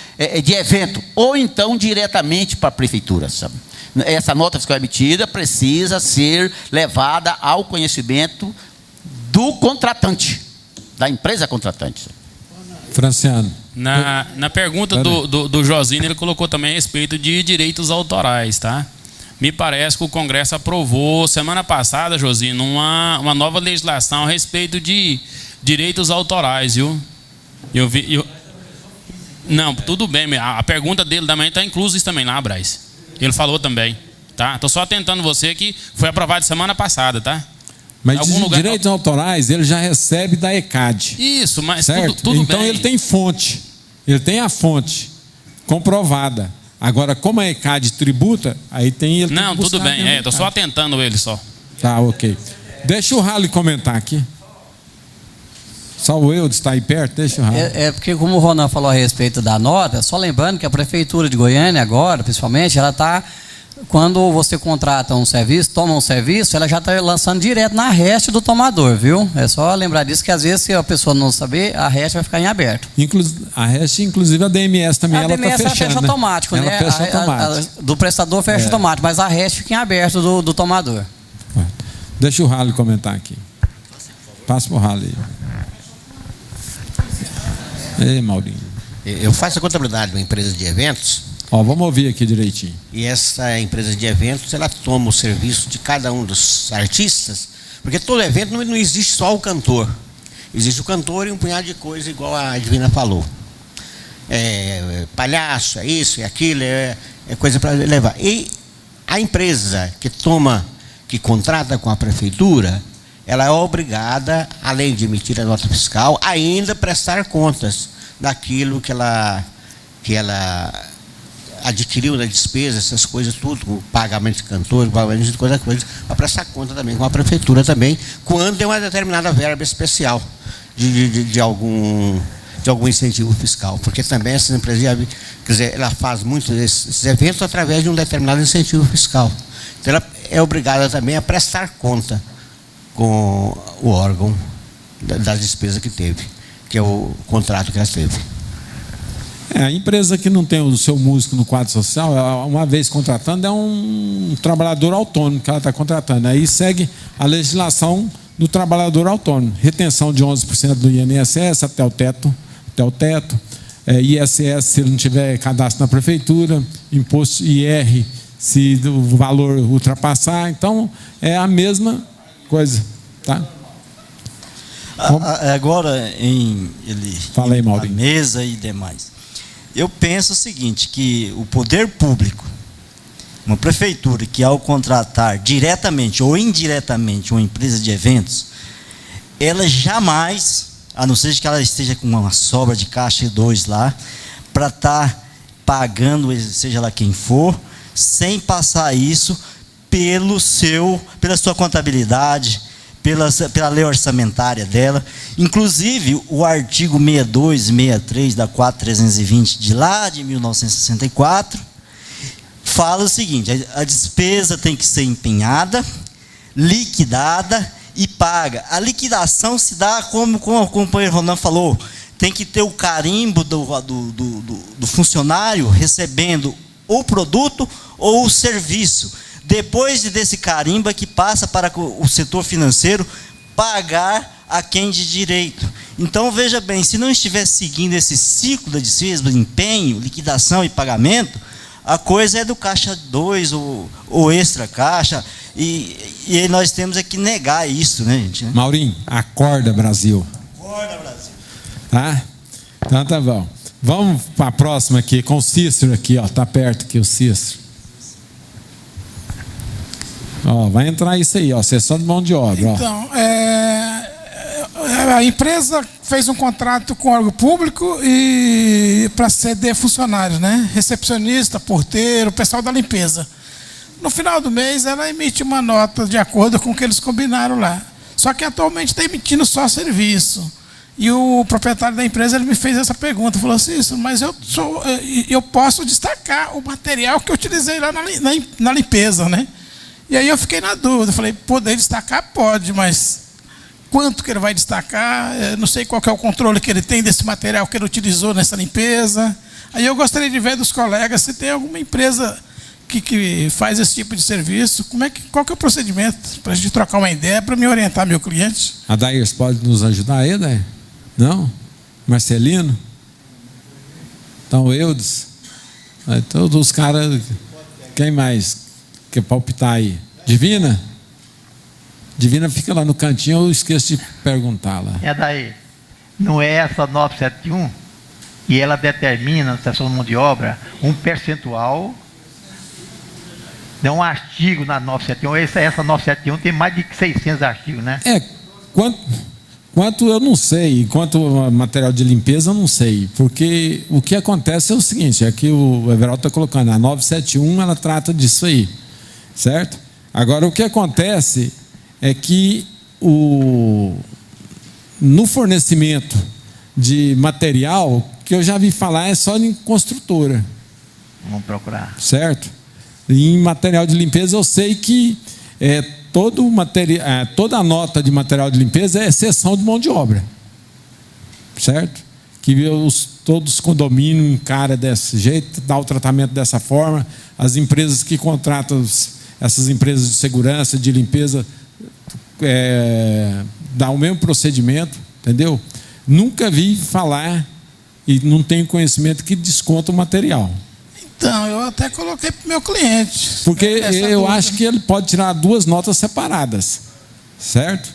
de evento, ou então diretamente para a prefeitura, sabe? Essa nota fiscal emitida precisa ser levada ao conhecimento do contratante, da empresa contratante. Franciano. Na pergunta do Josino, ele colocou também a respeito de direitos autorais, tá? Me parece que o Congresso aprovou semana passada, Josino, uma nova legislação a respeito de direitos autorais, viu? Não, tudo bem, a pergunta dele também está inclusa isso também lá, Braz. Ele falou também, tá? Estou só atentando você que foi aprovado semana passada, tá? Mas direitos autorais ele já recebe da ECAD. Isso, mas certo? tudo então bem. Ele tem fonte, ele tem a fonte comprovada. Agora, como a ECAD tributa, aí tem ele. Não, tudo bem, estou só atentando ele só. Tá, ok. Deixa o Rally comentar aqui. Só o Eudes está aí perto, deixa o Rally. É porque, como o Ronan falou a respeito da nota, só lembrando que a Prefeitura de Goiânia agora, principalmente, ela está... Quando você contrata um serviço, toma um serviço, ela já está lançando direto na REST do tomador, viu? É só lembrar disso, que às vezes, se a pessoa não saber, a REST vai ficar em aberto. A REST, inclusive a DMS também, ela está fechando. Fecha automático, ela né? Fecha automático. Do prestador fecha automático, mas a REST fica em aberto do tomador. Deixa o Rally comentar aqui. Passa para o Rally. Ei, Maurinho. Eu faço a contabilidade de uma empresa de eventos. Vamos ouvir aqui direitinho. E essa empresa de eventos, ela toma o serviço de cada um dos artistas, porque todo evento não existe só o cantor. Existe o cantor e um punhado de coisa, igual a Divina falou. Palhaço, é isso, é aquilo, é coisa para levar. E a empresa que contrata com a prefeitura, ela é obrigada, além de emitir a nota fiscal, ainda prestar contas daquilo que ela adquiriu da despesa, essas coisas, tudo, o pagamento de cantor, pagamento de coisa, para prestar conta também com a prefeitura também, quando tem uma determinada verba especial de algum incentivo fiscal, porque também essa empresa, quer dizer, ela faz muitos desses eventos através de um determinado incentivo fiscal. Então ela é obrigada também a prestar conta com o órgão das despesas que teve, que é o contrato que ela teve. A empresa que não tem o seu músico no quadro social, ela, uma vez contratando, é um trabalhador autônomo que ela está contratando. Aí segue a legislação do trabalhador autônomo. Retenção de 11% do INSS até o teto. ISS se ele não tiver cadastro na prefeitura. Imposto IR se o valor ultrapassar. Então, é a mesma coisa. Tá? Agora, Fala aí, Maurinho. A mesa e demais. Eu penso o seguinte, que o poder público, uma prefeitura que ao contratar diretamente ou indiretamente uma empresa de eventos, ela jamais, a não ser que ela esteja com uma sobra de caixa 2 lá, para estar pagando, seja lá quem for, sem passar isso pela sua contabilidade, pela lei orçamentária dela. Inclusive, o artigo 62 e 63 da 4320 de lá de 1964 fala o seguinte: a despesa tem que ser empenhada, liquidada e paga. A liquidação se dá como o companheiro Ronan falou, tem que ter o carimbo do funcionário recebendo o produto ou o serviço. Depois desse carimbo que passa para o setor financeiro pagar a quem de direito. Então, veja bem, se não estiver seguindo esse ciclo da despesa, empenho, liquidação e pagamento, a coisa é do caixa 2 ou extra caixa, e nós temos que negar isso, né, gente? Maurinho, acorda, Brasil. Acorda, Brasil. Tá? Então tá bom. Vamos para a próxima aqui, com o Cícero aqui, ó, tá perto aqui o Cícero. Vai entrar isso aí, sessão de mão de obra. Então, a empresa fez um contrato com o órgão público e para ceder funcionários, né? Recepcionista, porteiro, pessoal da limpeza. No final do mês, ela emite uma nota de acordo com o que eles combinaram lá. Só que atualmente está emitindo só serviço. E o proprietário da empresa ele me fez essa pergunta, falou assim: mas eu posso destacar o material que eu utilizei lá na limpeza, né? E aí eu fiquei na dúvida, falei, poder destacar pode, mas quanto que ele vai destacar? Eu não sei qual que é o controle que ele tem desse material que ele utilizou nessa limpeza. Aí eu gostaria de ver dos colegas se tem alguma empresa que faz esse tipo de serviço, qual que é o procedimento para a gente trocar uma ideia, para me orientar meu cliente? A Daírs pode nos ajudar aí, Daír? Não? Marcelino? Então, Eudes? Todos os caras. Quem mais quer palpitar aí? Divina? Divina fica lá no cantinho, eu esqueço de perguntar lá. É daí. Não é essa 971 e ela determina na seção de mão de obra um percentual. Tem um artigo na 971. Essa 971 tem mais de 600 artigos, né? Quanto eu não sei, quanto material de limpeza eu não sei, porque o que acontece é o seguinte, é que o Everaldo está colocando, a 971 ela trata disso aí, certo? Agora o que acontece é que no fornecimento de material, que eu já vi falar é só em construtora. Vamos procurar. Certo? E em material de limpeza eu sei que toda a nota de material de limpeza é exceção de mão de obra, certo? Que todos os condomínios encaram desse jeito, dá o tratamento dessa forma, as empresas que contratam essas empresas de segurança, de limpeza, dá o mesmo procedimento, entendeu? Nunca vi falar e não tenho conhecimento que desconta o material. Então, eu até coloquei para o meu cliente. Porque eu acho que ele pode tirar 2 notas separadas, certo?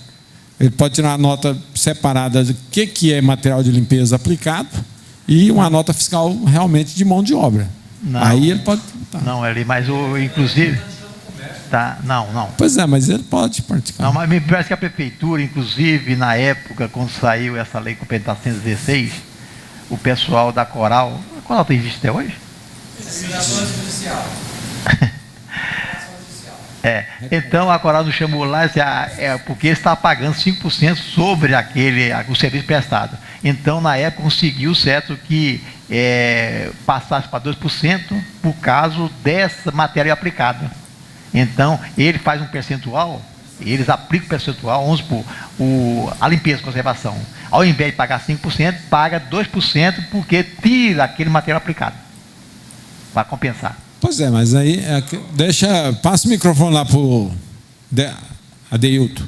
Ele pode tirar uma nota separada do que é material de limpeza aplicado e uma nota fiscal realmente de mão de obra. Não, aí ele pode... Não, mas inclusive... Tá, não. Pois é, mas ele pode participar. Não, mas me parece que a prefeitura, inclusive, na época, quando saiu essa lei complementar 116, o pessoal da Coral... A Coral existe até hoje? Então a Coral nos chamou lá porque ele estava pagando 5% sobre o serviço prestado. Então, na época, conseguiu certo que passasse para 2% por causa dessa matéria aplicada. Então, ele faz um percentual, eles aplicam o percentual, vamos supor, a limpeza e conservação. Ao invés de pagar 5%, paga 2% porque tira aquele material aplicado. Para compensar. Pois é, mas aí passa o microfone lá para o Adeilton.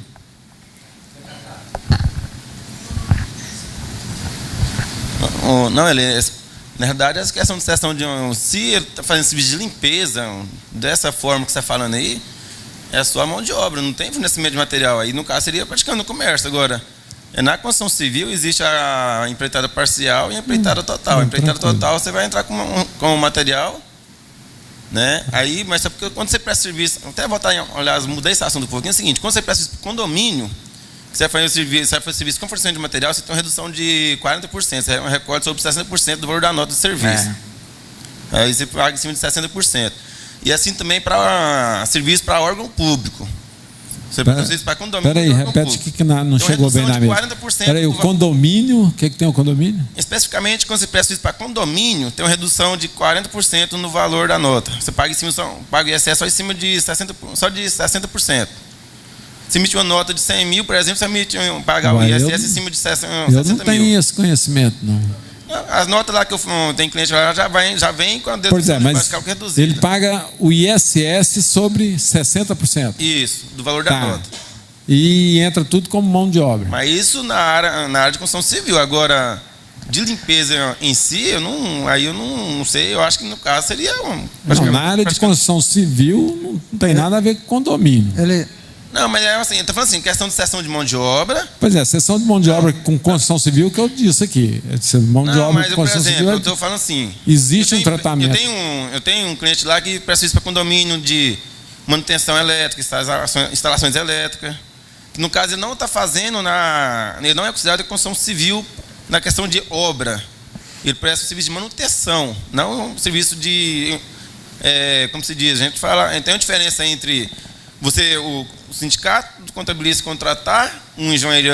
Não, na verdade, essa questão de sessão se ele está fazendo serviço de limpeza dessa forma que você está falando aí, é só a mão de obra, não tem fornecimento de material. Aí, no caso, seria praticando o comércio. Agora, na construção civil existe a empreitada parcial e a empreitada total. A empreitada total você vai entrar com o material, né? Aí, mas é porque quando você presta serviço, até voltar, aliás, mudei esse assunto um pouquinho, é o seguinte: quando você presta serviço para condomínio, você vai fazer serviço com fornecimento de material, você tem uma redução de 40%, você tem um recorte sobre 60% do valor da nota de serviço. Aí você paga em cima de 60%. E assim também para serviço para órgão público. Você pode fazer isso para condomínio. Peraí, repete que não chegou bem na mesa. Peraí, o condomínio, o que tem o condomínio? Especificamente, quando você presta isso para condomínio, tem uma redução de 40% no valor da nota. Você paga em cima, paga o ISS só em cima de 60%. Se emitir uma nota de 100 mil, por exemplo, você paga o ISS em cima de 60 mil. Eu não tenho esse conhecimento, não. As notas lá que eu tenho cliente lá já vem com a dedução pois é, mas ele paga o ISS sobre 60%. Isso, do valor da nota. E entra tudo como mão de obra. Mas isso na área de construção civil. Agora, de limpeza em si, eu não sei, eu acho que no caso seria na área de construção civil não tem nada a ver com condomínio. Não, mas é assim, eu estou falando assim, questão de cessão de mão de obra. Pois é, cessão de mão de obra com construção civil que eu disse aqui. Mão de obra com construção civil. Eu estou falando assim. Existe um tratamento. Eu tenho um cliente lá que presta isso para condomínio de manutenção elétrica, instalações elétricas. Que no caso ele não está fazendo ele não é considerado construção civil na questão de obra. Ele presta serviço de manutenção, não um serviço de. Como se diz? A gente fala. Tem uma diferença entre o sindicato do contabilista contratar um engenheiro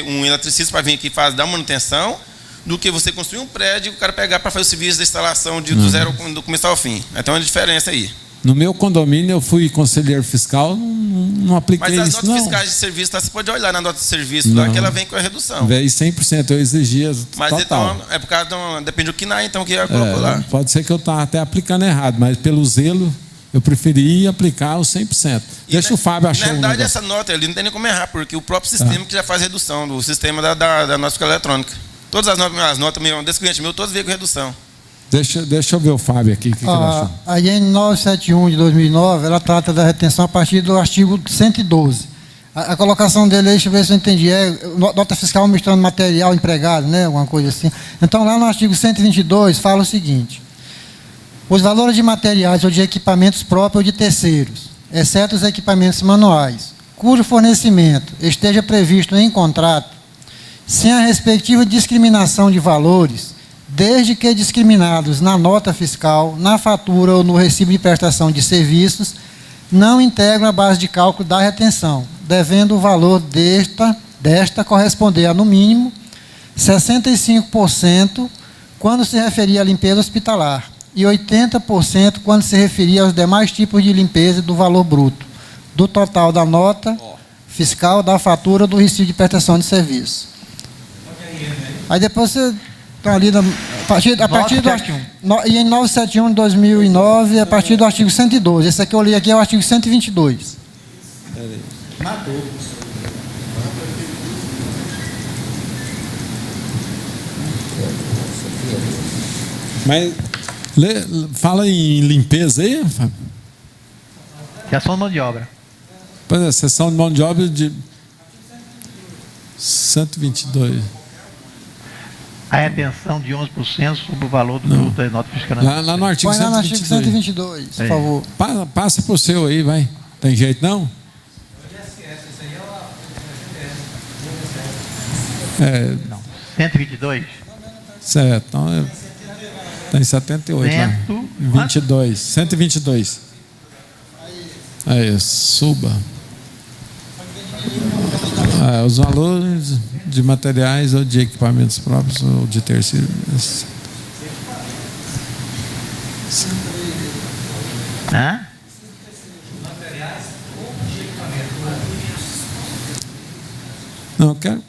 um eletricista para vir aqui dar manutenção, do que você construir um prédio e o cara pegar para fazer o serviço da instalação do zero, do começo ao fim. Então é uma diferença aí. No meu condomínio eu fui conselheiro fiscal, não apliquei isso não. Mas as notas fiscais de serviço, você pode olhar na nota de serviço lá que ela vem com a redução. Vem 100%, eu exigia mas total. Então, por causa depende do KINAI, então, que ela colocou lá. Pode ser que eu esteja até aplicando errado, mas pelo zelo Eu preferi aplicar os 100%. Deixa o Fábio achar Na um verdade, negócio. essa nota ali não tem nem como errar, porque o próprio sistema que já faz redução, do sistema da nota fiscal eletrônica. Todas as notas desse cliente meu, todas veio com redução. Deixa eu ver o Fábio aqui, o que ele achou. A IN 971 de 2009, ela trata da retenção a partir do artigo 112. A colocação dele, deixa eu ver se eu entendi, nota fiscal misturando material empregado, né, alguma coisa assim. Então, lá no artigo 122, fala o seguinte: os valores de materiais ou de equipamentos próprios ou de terceiros, exceto os equipamentos manuais, cujo fornecimento esteja previsto em contrato, sem a respectiva discriminação de valores, desde que discriminados na nota fiscal, na fatura ou no recibo de prestação de serviços, não integram a base de cálculo da retenção, devendo o valor desta corresponder a, no mínimo, 65% quando se referir à limpeza hospitalar e 80% quando se referir aos demais tipos de limpeza do valor bruto, do total da nota fiscal, da fatura ou do recibo de prestação de serviço. Aí depois você está ali, a partir do em 971 de 2009, a partir do artigo 112. Esse aqui eu li aqui é o artigo 122. Matou. Mas fala em limpeza aí, Fábio. Sessão de mão de obra. Pois é, sessão de mão de obra de 122. A retenção de 11% sobre o valor do bruto da nota fiscal. Lá no artigo 122. Põe lá no artigo 122, por favor. Passa para o seu aí, vai. Tem jeito não? Não. 122? Certo. Então, tem 78 lá. 22. 122. Aí, suba. Os valores de materiais ou de equipamentos próprios ou de terceiros. Hã? Não, eu quero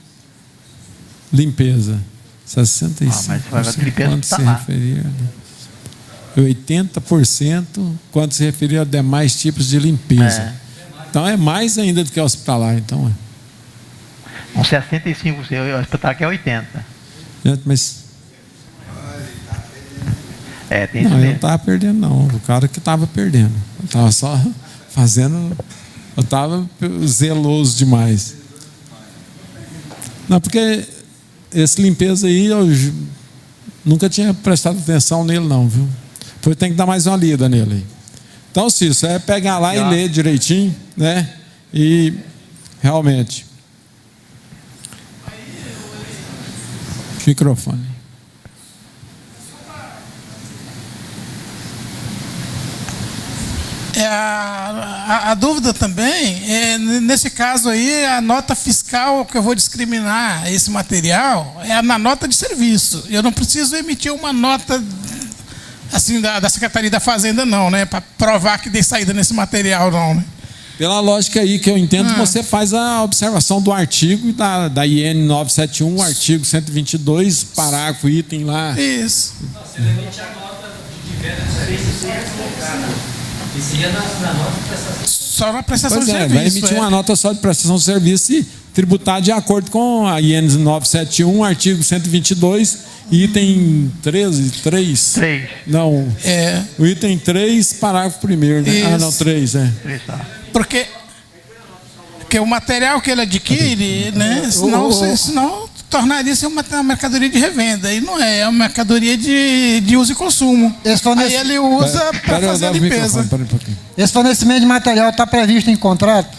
limpeza. 65%. Mas vai limpeza quando tá se lá. referir a 80% quando se referir a demais tipos de limpeza. Então é mais ainda do que hospitalar. Então Com 65%, o hospitalar que é 80%. Mas tem isso não, eu mesmo. não estava perdendo, não. O cara que estava perdendo. Eu estava só fazendo. Eu estava zeloso demais. Não, porque esse limpeza aí eu nunca tinha prestado atenção nele, não, viu? Depois tem que dar mais uma lida nele. Então, Cícero, é pegar lá e ler direitinho, né? E realmente. Microfone. A dúvida também, nesse caso aí, a nota fiscal que eu vou discriminar esse material é na nota de serviço. Eu não preciso emitir uma nota assim da Secretaria da Fazenda, não, né? Para provar que dei saída nesse material, não, né? Pela lógica aí que eu entendo, você faz a observação do artigo da IN 971, artigo 122, parágrafo, item lá. Isso. Você emite a nota de só na prestação de serviço. Vai emitir uma nota só de prestação de serviço e tributar de acordo com a IN 971, artigo 122, item 3. Não. O item 3, parágrafo 1º, né? Isso. Ah, não, 3, Porque o material que ele adquire, né? Senão tornaria-se uma mercadoria de revenda. E não é uma mercadoria de uso e consumo. Aí ele usa para fazer a limpeza. Esse fornecimento de material está previsto em contrato?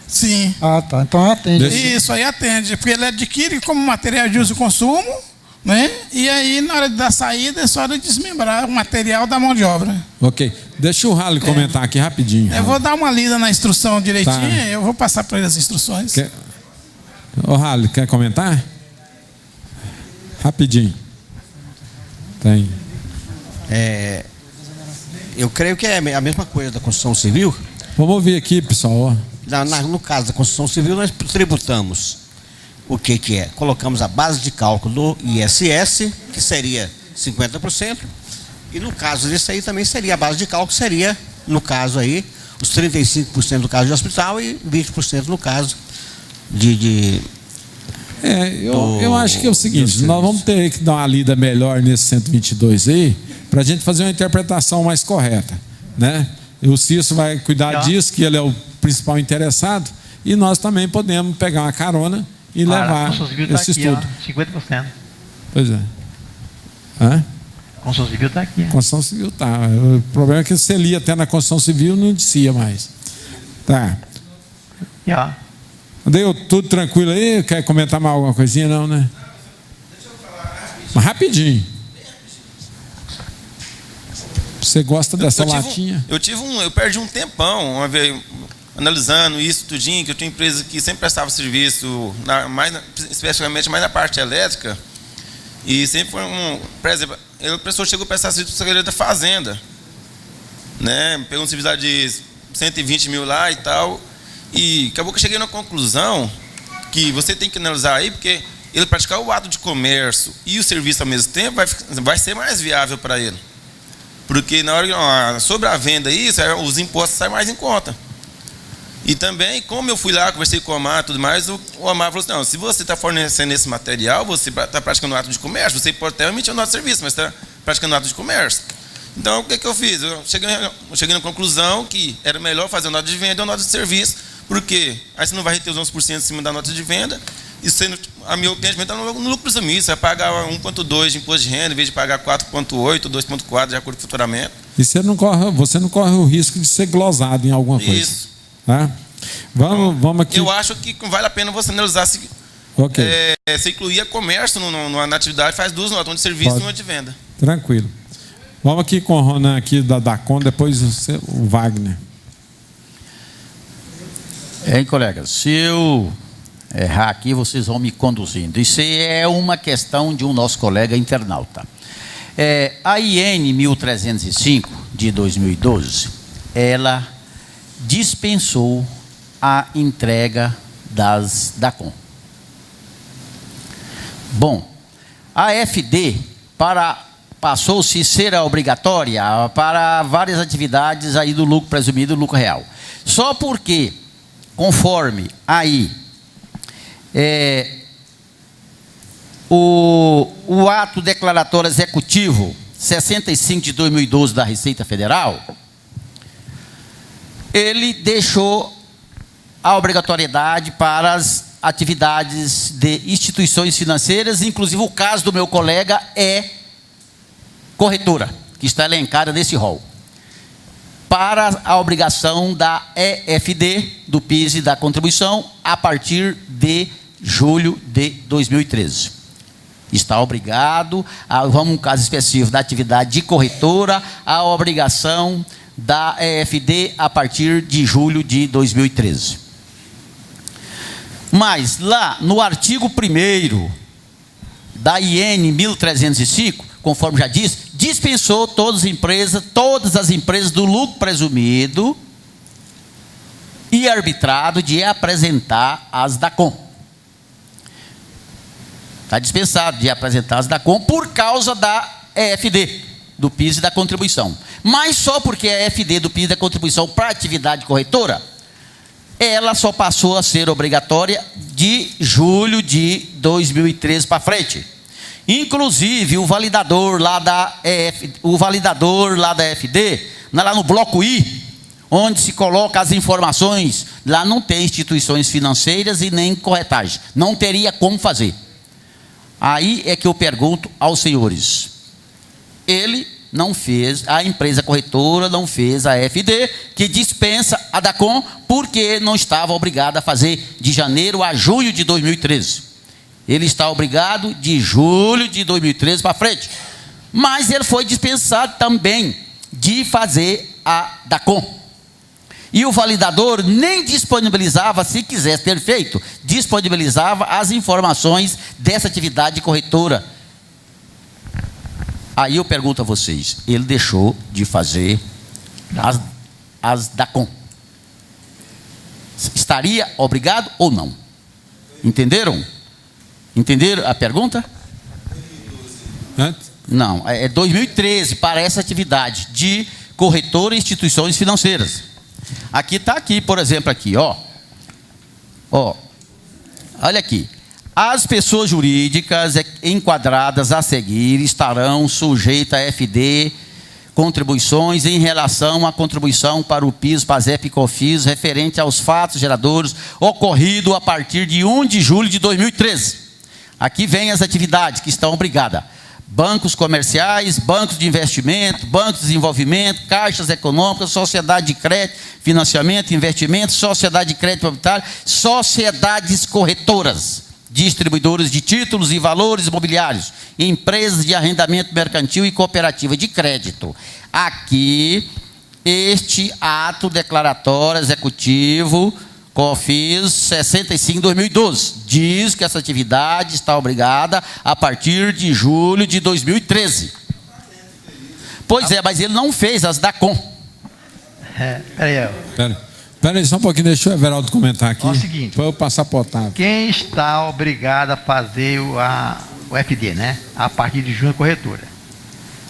Sim. Ah, tá. Então atende. Isso aí atende. Porque ele adquire como material de uso e consumo, né? E aí, na hora da saída, é só de desmembrar o material da mão de obra. Ok. Deixa o Rally comentar aqui rapidinho. Eu vou dar uma lida na instrução direitinho, Tá. eu vou passar para ele as instruções. Ô, Rally, quer comentar? Rapidinho. Tem. Eu creio que é a mesma coisa da construção civil. Vamos ouvir aqui, pessoal. No caso da construção civil, nós tributamos o que é? Colocamos a base de cálculo do ISS, que seria 50%, e no caso desse aí também seria, a base de cálculo seria no caso aí, os 35% no caso de hospital e 20% no caso eu acho que é o seguinte, nós vamos ter que dar uma lida melhor nesse 122 aí, para a gente fazer uma interpretação mais correta, né? O Cício vai cuidar disso, que ele é o principal interessado, e nós também podemos pegar uma carona e levar esse estudo. 50%. Pois é. Hã? A Construção Civil está aqui. Construção Civil está. O problema é que você lia até na Construção Civil não dizia mais. Tá. Deu tudo tranquilo aí? Quer comentar mais alguma coisinha? Não, né? Mas rapidinho. Você gosta dessa latinha? Eu perdi um tempão uma vez analisando isso tudinho, que eu tinha empresa que sempre prestava serviço, especificamente mais na parte elétrica, e sempre foi por exemplo, a pessoa chegou a prestar serviço para o Secretaria da Fazenda, né? Pegou um serviço de 120 mil lá e tal, e acabou que eu cheguei na conclusão que você tem que analisar aí, porque ele praticar o ato de comércio e o serviço ao mesmo tempo vai ser mais viável para ele. Porque na hora sobre a venda isso, os impostos saem mais em conta. E também, como eu fui lá, conversei com o Omar e tudo mais, o Omar falou assim, não, se você está fornecendo esse material, você está praticando um ato de comércio, você pode até emitir um ato de serviço, mas está praticando um ato de comércio. Então, o que eu fiz? Eu cheguei na conclusão que era melhor fazer uma nota de venda ou uma nota de serviço, porque aí você não vai reter os 11% em cima da nota de venda, e sendo, a meu cliente está no lucro presumido, você vai pagar 1,2 de imposto de renda, em vez de pagar 4,8, 2,4 de acordo com o faturamento. E você não corre o risco de ser glosado em alguma coisa. Isso. Tá? Vamos aqui. Eu acho que vale a pena você analisar se incluir comércio na atividade, faz duas notas, uma de serviço e uma de venda. Tranquilo. Vamos aqui com o Ronan aqui da Dacom, depois o Wagner. Colegas, se eu errar aqui, vocês vão me conduzindo. Isso é uma questão de um nosso colega internauta. A IN 1305 de 2012, ela dispensou a entrega das Dacom. Bom, a FD passou-se a ser obrigatória para várias atividades aí do lucro presumido e do lucro real. Só porque, conforme aí o ato declaratório executivo 65 de 2012 da Receita Federal, ele deixou a obrigatoriedade para as atividades de instituições financeiras, inclusive o caso do meu colega é corretora, que está elencada nesse rol, para a obrigação da EFD, do PIS e da contribuição, a partir de julho de 2013. Está obrigado, vamos um caso específico da atividade de corretora, a obrigação da EFD a partir de julho de 2013. Mas lá no artigo 1º da IN 1305, conforme já disse, dispensou todas as empresas do lucro presumido e arbitrado de apresentar as Dacom. Está dispensado de apresentar as Dacom por causa da EFD, do PIS e da contribuição. Mas só porque a EFD do PIS e da contribuição para a atividade corretora, ela só passou a ser obrigatória de julho de 2013 para frente. Inclusive, o validador lá da FD, lá no bloco I, onde se coloca as informações, lá não tem instituições financeiras e nem corretagem. Não teria como fazer. Aí é que eu pergunto aos senhores. Ele não fez, a empresa corretora não fez a FD, que dispensa a Dacom, porque não estava obrigado a fazer de janeiro a junho de 2013. Ele está obrigado de julho de 2013 para frente. Mas ele foi dispensado também de fazer a Dacom. E o validador nem disponibilizava, se quisesse ter feito, disponibilizava as informações dessa atividade corretora. Aí eu pergunto a vocês, ele deixou de fazer as Dacom. Estaria obrigado ou não? Entenderam? Entenderam a pergunta? Não, é 2013 para essa atividade de corretora e instituições financeiras. Aqui está aqui, por exemplo, aqui, ó. Olha aqui. As pessoas jurídicas enquadradas a seguir estarão sujeitas a FD, contribuições em relação à contribuição para o PIS, PASEP e COFINS referente aos fatos geradores ocorrido a partir de 1 de julho de 2013. Aqui vem as atividades que estão obrigadas. Bancos comerciais, bancos de investimento, bancos de desenvolvimento, caixas econômicas, sociedade de crédito, financiamento, investimento, sociedade de crédito imobiliário, sociedades corretoras, distribuidores de títulos e valores imobiliários, empresas de arrendamento mercantil e cooperativa de crédito. Aqui, este ato declaratório executivo COFINS 65/2012 diz que essa atividade está obrigada a partir de julho de 2013. Pois é, mas ele não fez as DACOM. Pera aí, só um pouquinho, deixa o Everaldo comentar aqui. É o seguinte, para eu passar para o Otávio. Quem está obrigado a fazer o FD, né? A partir de junho, corretora.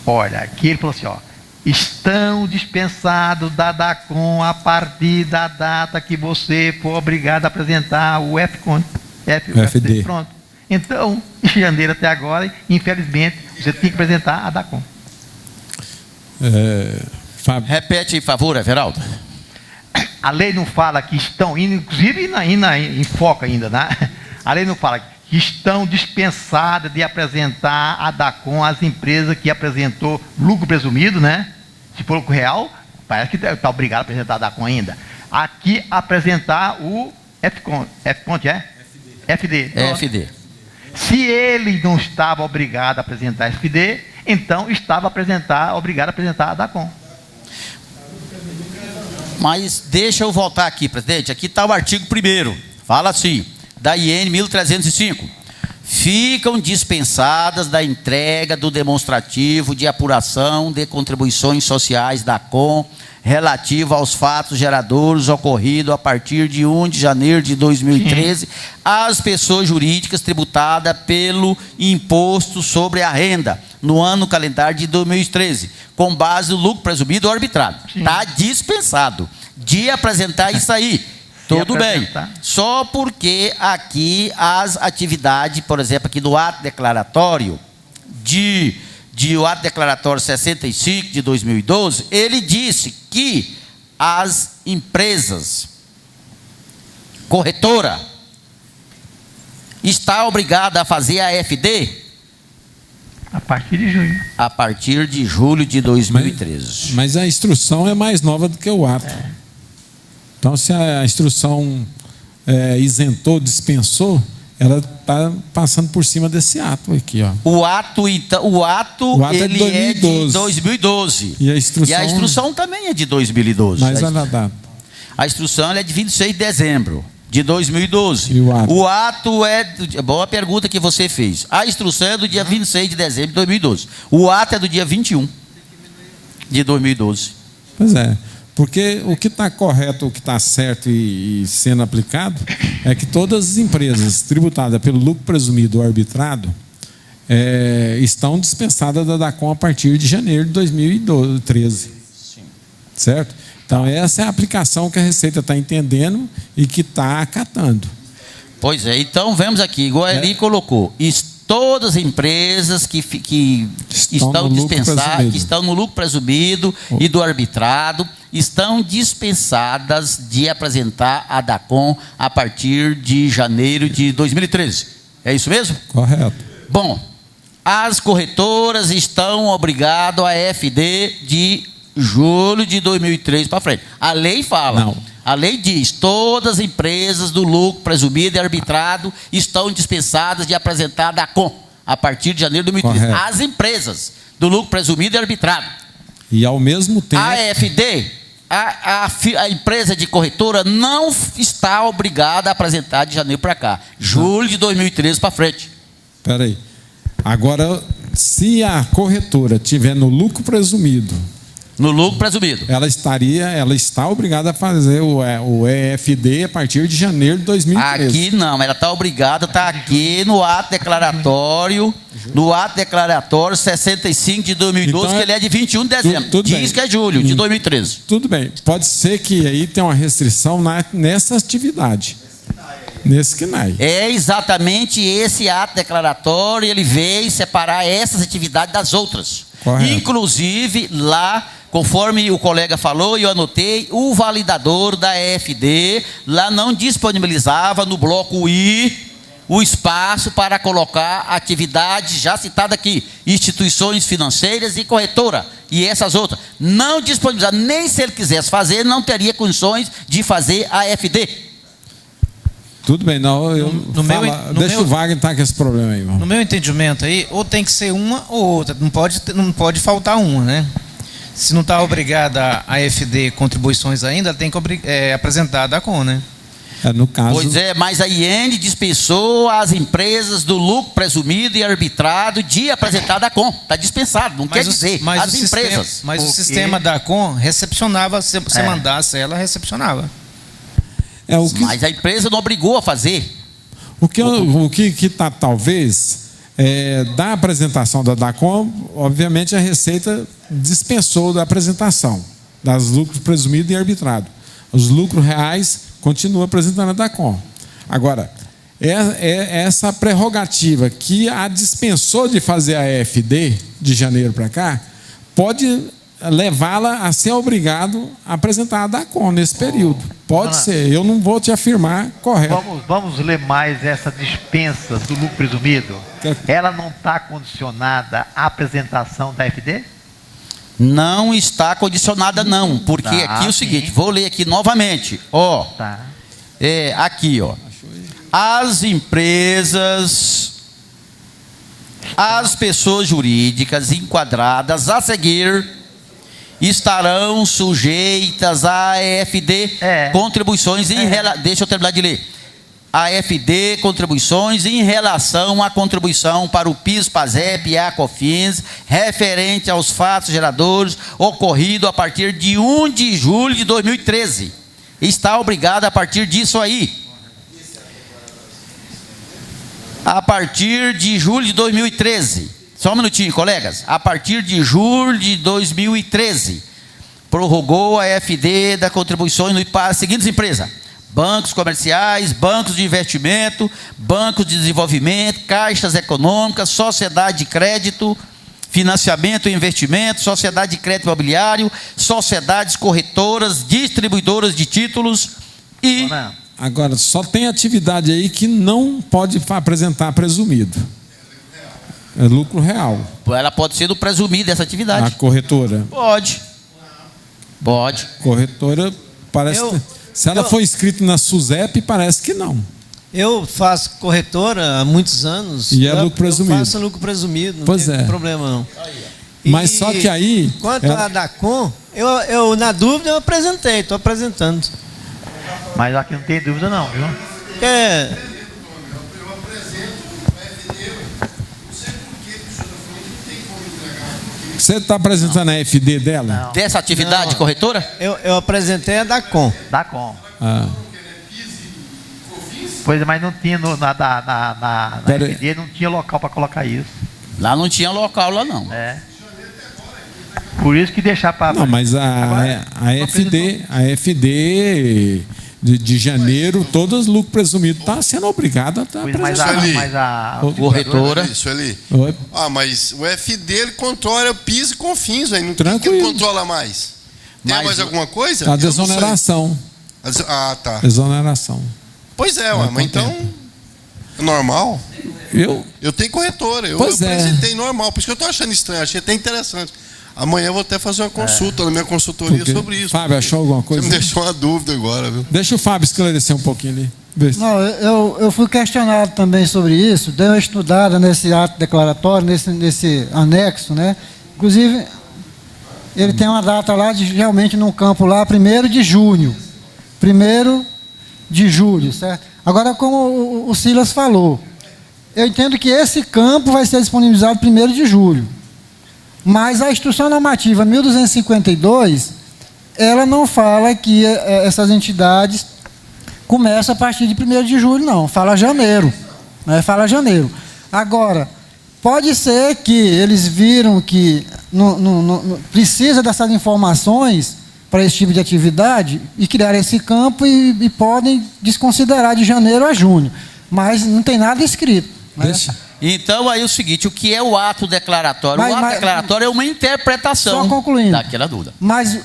Olha, aqui ele falou assim, ó. Estão dispensados da DACOM a partir da data que você for obrigado a apresentar o FD. Pronto. Então, de janeiro até agora, infelizmente, você tem que apresentar a DACOM. Repete, por favor, Everaldo. A lei não fala que estão indo, inclusive em foco ainda, né? A lei não fala que estão dispensadas de apresentar a DACOM às empresas que apresentou lucro presumido, né? Se for lucro real, parece que está obrigado a apresentar a DACOM ainda. Aqui, apresentar o FD. FD. Se ele não estava obrigado a apresentar FD, então estava obrigado a apresentar a DACOM. Mas deixa eu voltar aqui, presidente. Aqui está o artigo 1º. Fala assim, da IN 1305. Ficam dispensadas da entrega do demonstrativo de apuração de contribuições sociais da COM relativo aos fatos geradores ocorridos a partir de 1 de janeiro de 2013 às pessoas jurídicas tributadas pelo imposto sobre a renda no ano calendário de 2013, com base no lucro presumido ou arbitrado. Está dispensado de apresentar isso aí. Tudo bem. Só porque aqui as atividades, por exemplo, aqui do ato declaratório o ato declaratório 65 de 2012, ele disse que as empresas corretora está obrigada a fazer a FD a partir de junho. A partir de julho de 2013. Mas a instrução é mais nova do que o ato. Então, se a instrução isentou, dispensou, ela está passando por cima desse ato aqui, ó. O ato ele é de 2012. E a instrução também é de 2012. Mas olha a data. A instrução é de 26 de dezembro de 2012. E o ato é... Boa pergunta que você fez. A instrução é do dia 26 de dezembro de 2012. O ato é do dia 21 de 2012. Pois é. Porque o que está correto, o que está certo e sendo aplicado é que todas as empresas tributadas pelo lucro presumido ou arbitrado estão dispensadas da DACOM a partir de janeiro de 2013. Sim. Certo? Então, essa é a aplicação que a Receita está entendendo e que está acatando. Pois é. Então, vemos aqui, igual ele colocou, todas as empresas que estão dispensadas, que estão no lucro presumido e do arbitrado, estão dispensadas de apresentar a DACOM a partir de janeiro de 2013. É isso mesmo? Correto. Bom, as corretoras estão obrigadas a FD de julho de 2013 para frente. A lei fala. Não. A lei diz, todas as empresas do lucro presumido e arbitrado estão dispensadas de apresentar a DACOM a partir de janeiro de 2013. Correto. As empresas do lucro presumido e arbitrado. E ao mesmo tempo... A FD, a empresa de corretora não está obrigada a apresentar de janeiro para cá. Julho de 2013 para frente. Espera aí. Agora, se a corretora tiver no lucro presumido No lucro presumido. Ela está obrigada a fazer o EFD a partir de janeiro de 2013. Aqui não, ela está obrigada, está aqui no ato declaratório, 65 de 2012, Então, que ele é de 21 de dezembro. tudo Diz bem. que é julho de 2013. Tudo bem. Pode ser que aí tenha uma restrição nessa atividade. Nesse KNAI. É exatamente esse ato declaratório, ele veio separar essas atividades das outras. Correto. Inclusive, lá, conforme o colega falou e eu anotei, o validador da EFD lá não disponibilizava no bloco I o espaço para colocar a atividade já citada aqui, instituições financeiras e corretora, e essas outras. Não disponibilizava, nem se ele quisesse fazer, não teria condições de fazer a EFD. Tudo bem, não. Deixa o Wagner estar com esse problema aí, irmão. No meu entendimento aí, ou tem que ser uma ou outra, não pode faltar uma, né? Se não está obrigada a FD contribuições ainda, tem que apresentar a DACON, né? No caso... Pois é, mas a IEND dispensou as empresas do lucro presumido e arbitrado de apresentar a DACON. Está dispensado, não quer dizer. As empresas. Mas o sistema DACON recepcionava, se você mandasse ela, recepcionava. Mas a empresa não obrigou a fazer. O que está, talvez, da apresentação da DACON, obviamente a Receita dispensou da apresentação das lucros presumidos e arbitrado. Os lucros reais continuam apresentando a DACON. Agora, essa prerrogativa que a dispensou de fazer a EFD de janeiro para cá, pode levá-la a ser obrigado a apresentar a DACON nesse período. Pode ser, eu não vou te afirmar correto. Vamos ler mais essa dispensa do lucro presumido. Ela não está condicionada à apresentação da FD? Não está condicionada não, porque aqui é o seguinte, vou ler aqui novamente. Aqui, as empresas, as pessoas jurídicas enquadradas a seguir estarão sujeitas a EFD contribuições deixa eu terminar de ler. A EFD contribuições em relação à contribuição para o PIS, PASEP e ACOFINS referente aos fatos geradores ocorrido a partir de 1 de julho de 2013. Está obrigada a partir disso aí. A partir de julho de 2013. Só um minutinho, colegas. A partir de julho de 2013, prorrogou a FD da contribuições para as seguintes empresas: bancos comerciais, bancos de investimento, bancos de desenvolvimento, caixas econômicas, sociedade de crédito, financiamento e investimento, sociedade de crédito imobiliário, sociedades corretoras, distribuidoras de títulos e... Agora, só tem atividade aí que não pode apresentar presumido. É lucro real. Ela pode ser do presumido dessa atividade. A corretora? Pode. Corretora, parece... Se ela for inscrita na SUSEP, parece que não. Eu faço corretora há muitos anos. E é lucro presumido. Eu faço lucro presumido, não pois tem problema não. Mas só que aí... Quanto a DACON, eu na dúvida eu apresentei, estou apresentando. Mas aqui não tem dúvida não, viu? Você está apresentando a FD dela? Não. Dessa atividade corretora? Eu apresentei a DACON. DACON. Pois é, mas não tinha na FD, não tinha local para colocar isso. Lá não tinha local, lá não. Por isso que deixar para... Não, mas a FD de janeiro, todos os lucros presumidos está sendo obrigado a estar apresentando. Mas a corretora... Isso ali. Mas o FD ele controla o PIS e COFINS, aí. Não que ele controla mais. Tem mais alguma coisa? A desoneração. Tá. Exoneração. Pois é, mas então é normal. Eu tenho corretora, eu apresentei normal, por isso que eu estou achando estranho, achei até interessante. Amanhã eu vou até fazer uma consulta na minha consultoria sobre isso. Fábio, achou alguma coisa? Você me deixou uma dúvida agora, viu? Deixa o Fábio esclarecer um pouquinho ali. Não, eu fui questionado também sobre isso, dei uma estudada nesse ato declaratório, nesse anexo, né? Inclusive, ele tem uma data lá, realmente num campo lá, 1º de junho. 1º de julho, certo? Agora, como o Silas falou, eu entendo que esse campo vai ser disponibilizado 1º de julho. Mas a instrução normativa 1252, ela não fala que essas entidades começam a partir de 1º de julho, não. Fala janeiro. Né? Fala janeiro. Agora, pode ser que eles viram que não precisa dessas informações para esse tipo de atividade e criaram esse campo e podem desconsiderar de janeiro a junho. Mas não tem nada escrito. Né? Então, aí é o seguinte, o que é o ato declaratório? O ato declaratório é uma interpretação daquela dúvida. Mas,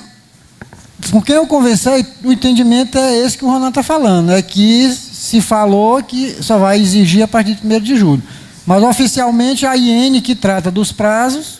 com quem eu conversei, o entendimento é esse que o Ronan está falando, é que se falou que só vai exigir a partir de 1º de julho. Mas, oficialmente, a IN, que trata dos prazos,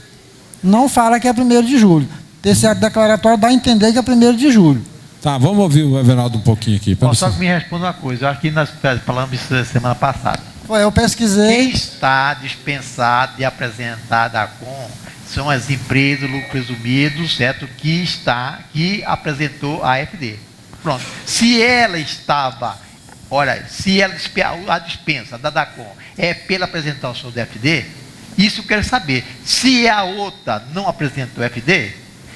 não fala que é 1º de julho. Esse ato declaratório dá a entender que é 1º de julho. Tá, vamos ouvir o Everaldo um pouquinho aqui. Só que me responda uma coisa, eu acho que nós falamos isso semana passada. Eu pesquisei. Quem está dispensado de apresentar a DACOM são as empresas, lucro presumido, certo? Que apresentou a AFD. Pronto. Se ela estava, olha, se ela, a dispensa da DACOM é pela apresentação do FD, isso eu quero saber. Se a outra não apresentou o FD,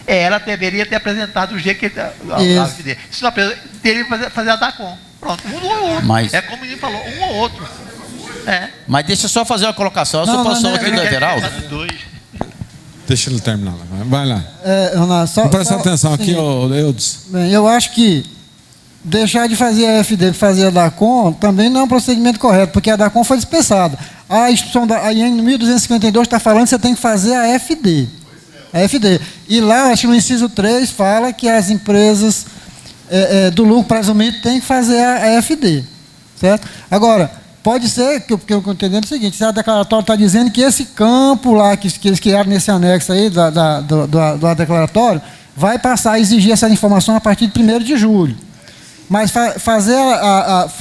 ela deveria ter apresentado o jeito que a FD. Se não apresentou, teria que fazer a DACOM. Pronto, um ou outro. Mas, é como ele falou, um ou outro. Mas deixa eu só fazer uma colocação. A suposição aqui do Everaldo. Deixa ele terminar. Vai lá. Vamos prestar atenção aqui, Eudes. Bem, eu acho que deixar de fazer a FD e fazer a DACOM também não é um procedimento correto, porque a DACOM foi dispensada. A instrução da IN 1252 está falando que você tem que fazer a FD. A FD. E lá, acho que no inciso 3 fala que as empresas do lucro presumido têm que fazer a FD. Certo? Agora, pode ser, que eu estou entendendo o seguinte, se a declaratória está dizendo que esse campo lá, que eles criaram nesse anexo aí do declaratório, vai passar a exigir essa informação a partir de 1º de julho. Mas fazer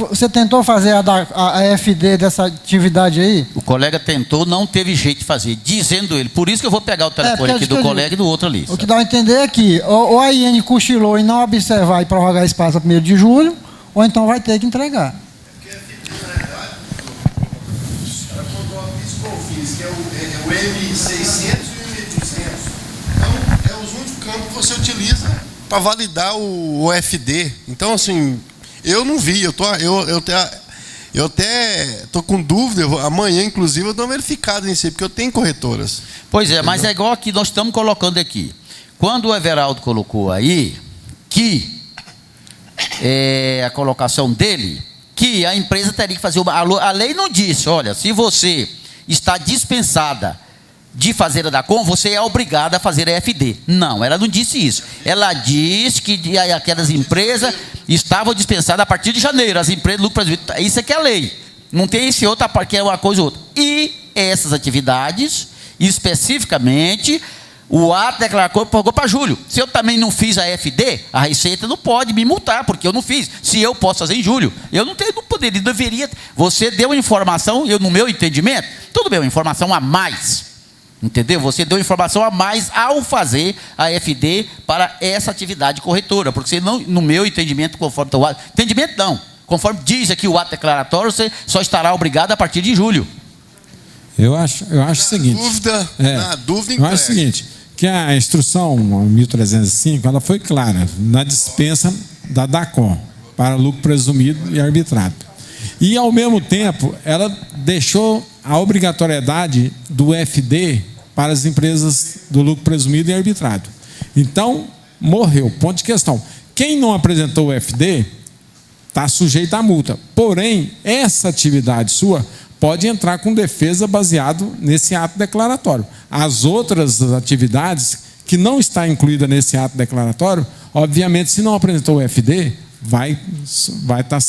você tentou fazer a FD dessa atividade aí? O colega tentou, não teve jeito de fazer, dizendo ele. Por isso que eu vou pegar o telefone aqui do colega e do outro ali. O que dá a entender é que ou a IN cochilou em não observar e prorrogar espaço a 1º de julho, ou então vai ter que entregar. Que é o M600 e o M200. Então, é os únicos campos que você utiliza para validar o FD. Então, assim, eu não vi, eu até estou com dúvida, amanhã, inclusive, eu dou uma verificada nisso aí, porque eu tenho corretoras. Pois é, mas é igual que nós estamos colocando aqui. Quando o Everaldo colocou aí, que a colocação dele, que a empresa teria que fazer a lei não disse, olha, se você está dispensada de fazer a DACOM, você é obrigada a fazer a FD. Não, ela não disse isso. Ela disse que aquelas empresas estavam dispensadas a partir de janeiro. As empresas, lucro presumido, isso é que é a lei. Não tem esse outra parte que é uma coisa ou outra. E essas atividades, especificamente, o ato declaratório pagou para julho. Se eu também não fiz a FD, a Receita não pode me multar, porque eu não fiz. Se eu posso fazer em julho, eu não tenho, não poderia, deveria. Você deu informação, eu no meu entendimento, tudo bem, uma informação a mais. Entendeu? Você deu informação a mais ao fazer a FD para essa atividade corretora, porque você não, no meu entendimento, conforme o ato, entendimento não, conforme diz aqui o ato declaratório, você só estará obrigado a partir de julho. Eu acho o seguinte. Dúvida eu acho o seguinte, que a instrução 1305, ela foi clara na dispensa da DACOM para lucro presumido e arbitrado. E, ao mesmo tempo, ela deixou a obrigatoriedade do FD para as empresas do lucro presumido e arbitrado. Então, morreu. Ponto de questão. Quem não apresentou o FD está sujeito à multa. Porém, essa atividade sua pode entrar com defesa baseado nesse ato declaratório. As outras atividades que não está incluída nesse ato declaratório, obviamente, se não apresentou o FD, vai estar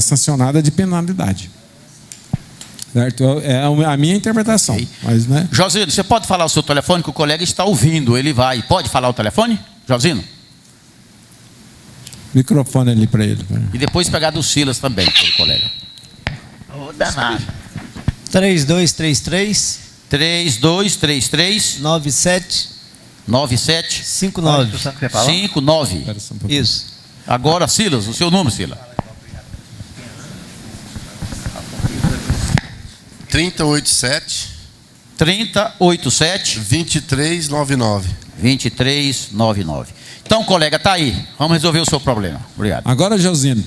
sancionada de penalidade. Certo? É a minha interpretação. Okay. Mas, né? Josino, você pode falar o seu telefone, que o colega está ouvindo, ele vai. Pode falar o telefone, Josino? Microfone ali para ele. E depois pegar do Silas também, pelo colega. Ô, danado. 3233 97 59. Isso. Agora, Silas, o seu número, Silas. 3087 3087 2399. 2399. Então, colega, está aí. Vamos resolver o seu problema. Obrigado. Agora, Josino,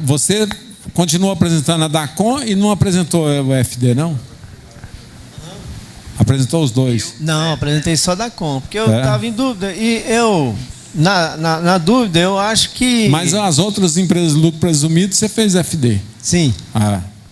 você continua apresentando a DACON e não apresentou o FD, não? Apresentou os dois? Não, apresentei só da DACON, porque eu estava em dúvida. E eu, na dúvida, eu acho que... Mas as outras empresas de lucro presumido, você fez FD? Sim.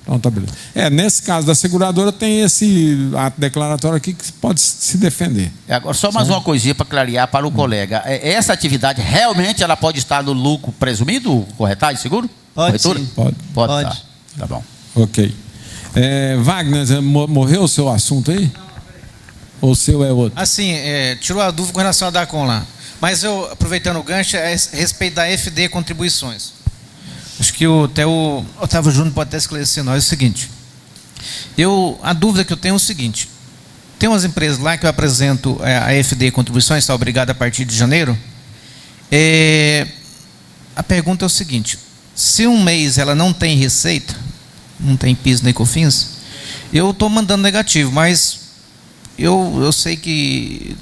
Então tá beleza. Nesse caso da seguradora, tem esse ato declaratório aqui que pode se defender. Agora, só mais uma coisinha para clarear para o colega. Essa atividade realmente ela pode estar no lucro presumido, corretagem, seguro? Pode, corretora? sim. Pode estar. Tá bom. Ok. Wagner, morreu o seu assunto aí? Ou o seu é outro? Assim, tirou a dúvida com relação à DACON lá. Mas eu, aproveitando o gancho, a respeito da FD Contribuições. Acho que até o Otávio Júnior pode até esclarecer nós o seguinte. A dúvida que eu tenho é o seguinte. Tem umas empresas lá que eu apresento a FD Contribuições, está obrigada a partir de janeiro. A pergunta é o seguinte. Se um mês ela não tem receita, não tem PIS nem COFINS, eu estou mandando negativo, mas eu sei que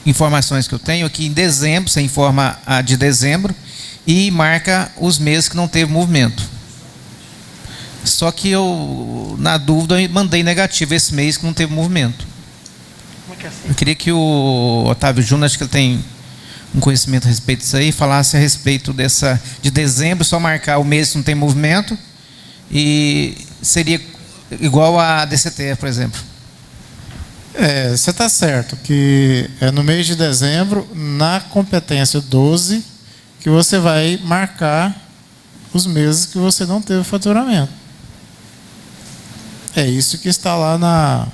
informações que eu tenho aqui em dezembro, você informa a de dezembro e marca os meses que não teve movimento. Só que eu, na dúvida, eu mandei negativo esse mês que não teve movimento. Eu queria que o Otávio Júnior, acho que ele tem um conhecimento a respeito disso aí, falasse a respeito dessa de dezembro, só marcar o mês que não tem movimento e seria igual a DCTF, por exemplo. Você está certo que é no mês de dezembro, na competência 12, que você vai marcar os meses que você não teve faturamento. É isso que está lá na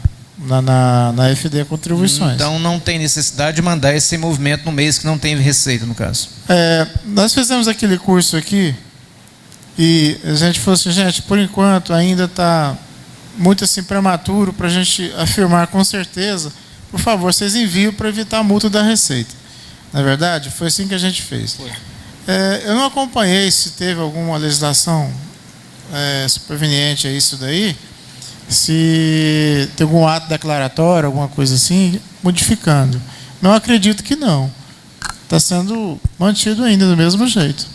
FD Contribuições. Então não tem necessidade de mandar esse movimento no mês que não tem receita, no caso. Nós fizemos aquele curso aqui e a gente falou assim, gente, por enquanto ainda está muito assim prematuro para a gente afirmar com certeza. Por favor, vocês enviam para evitar a multa da Receita. Na é verdade, foi assim que a gente fez. Eu não acompanhei se teve alguma legislação superveniente a isso daí, se tem algum ato declaratório, alguma coisa assim, modificando. Não acredito que não. Está sendo mantido ainda do mesmo jeito.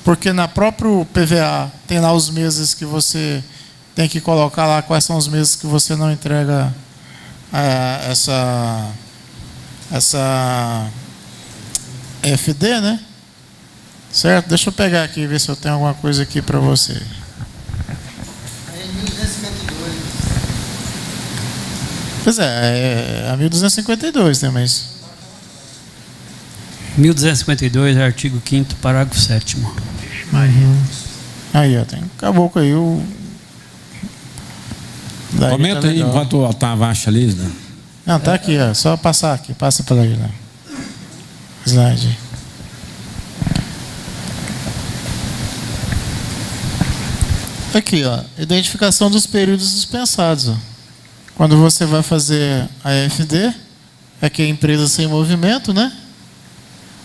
Porque na próprio PVA tem lá os meses que você tem que colocar lá quais são os meses que você não entrega essa FD, né? Certo? Deixa eu pegar aqui e ver se eu tenho alguma coisa aqui para você. Pois é a 1252 tem mais. 1252, artigo 5º, parágrafo 7º. Aí, ó, tem um caboclo aí. Comenta tá aí enquanto o Otávio acha ali, né? Não, tá aqui, ó. Só passar aqui. Passa para aí, né? Slide. Aqui, ó. Identificação dos períodos dispensados, ó. Quando você vai fazer a FD, aqui é a empresa sem movimento, né?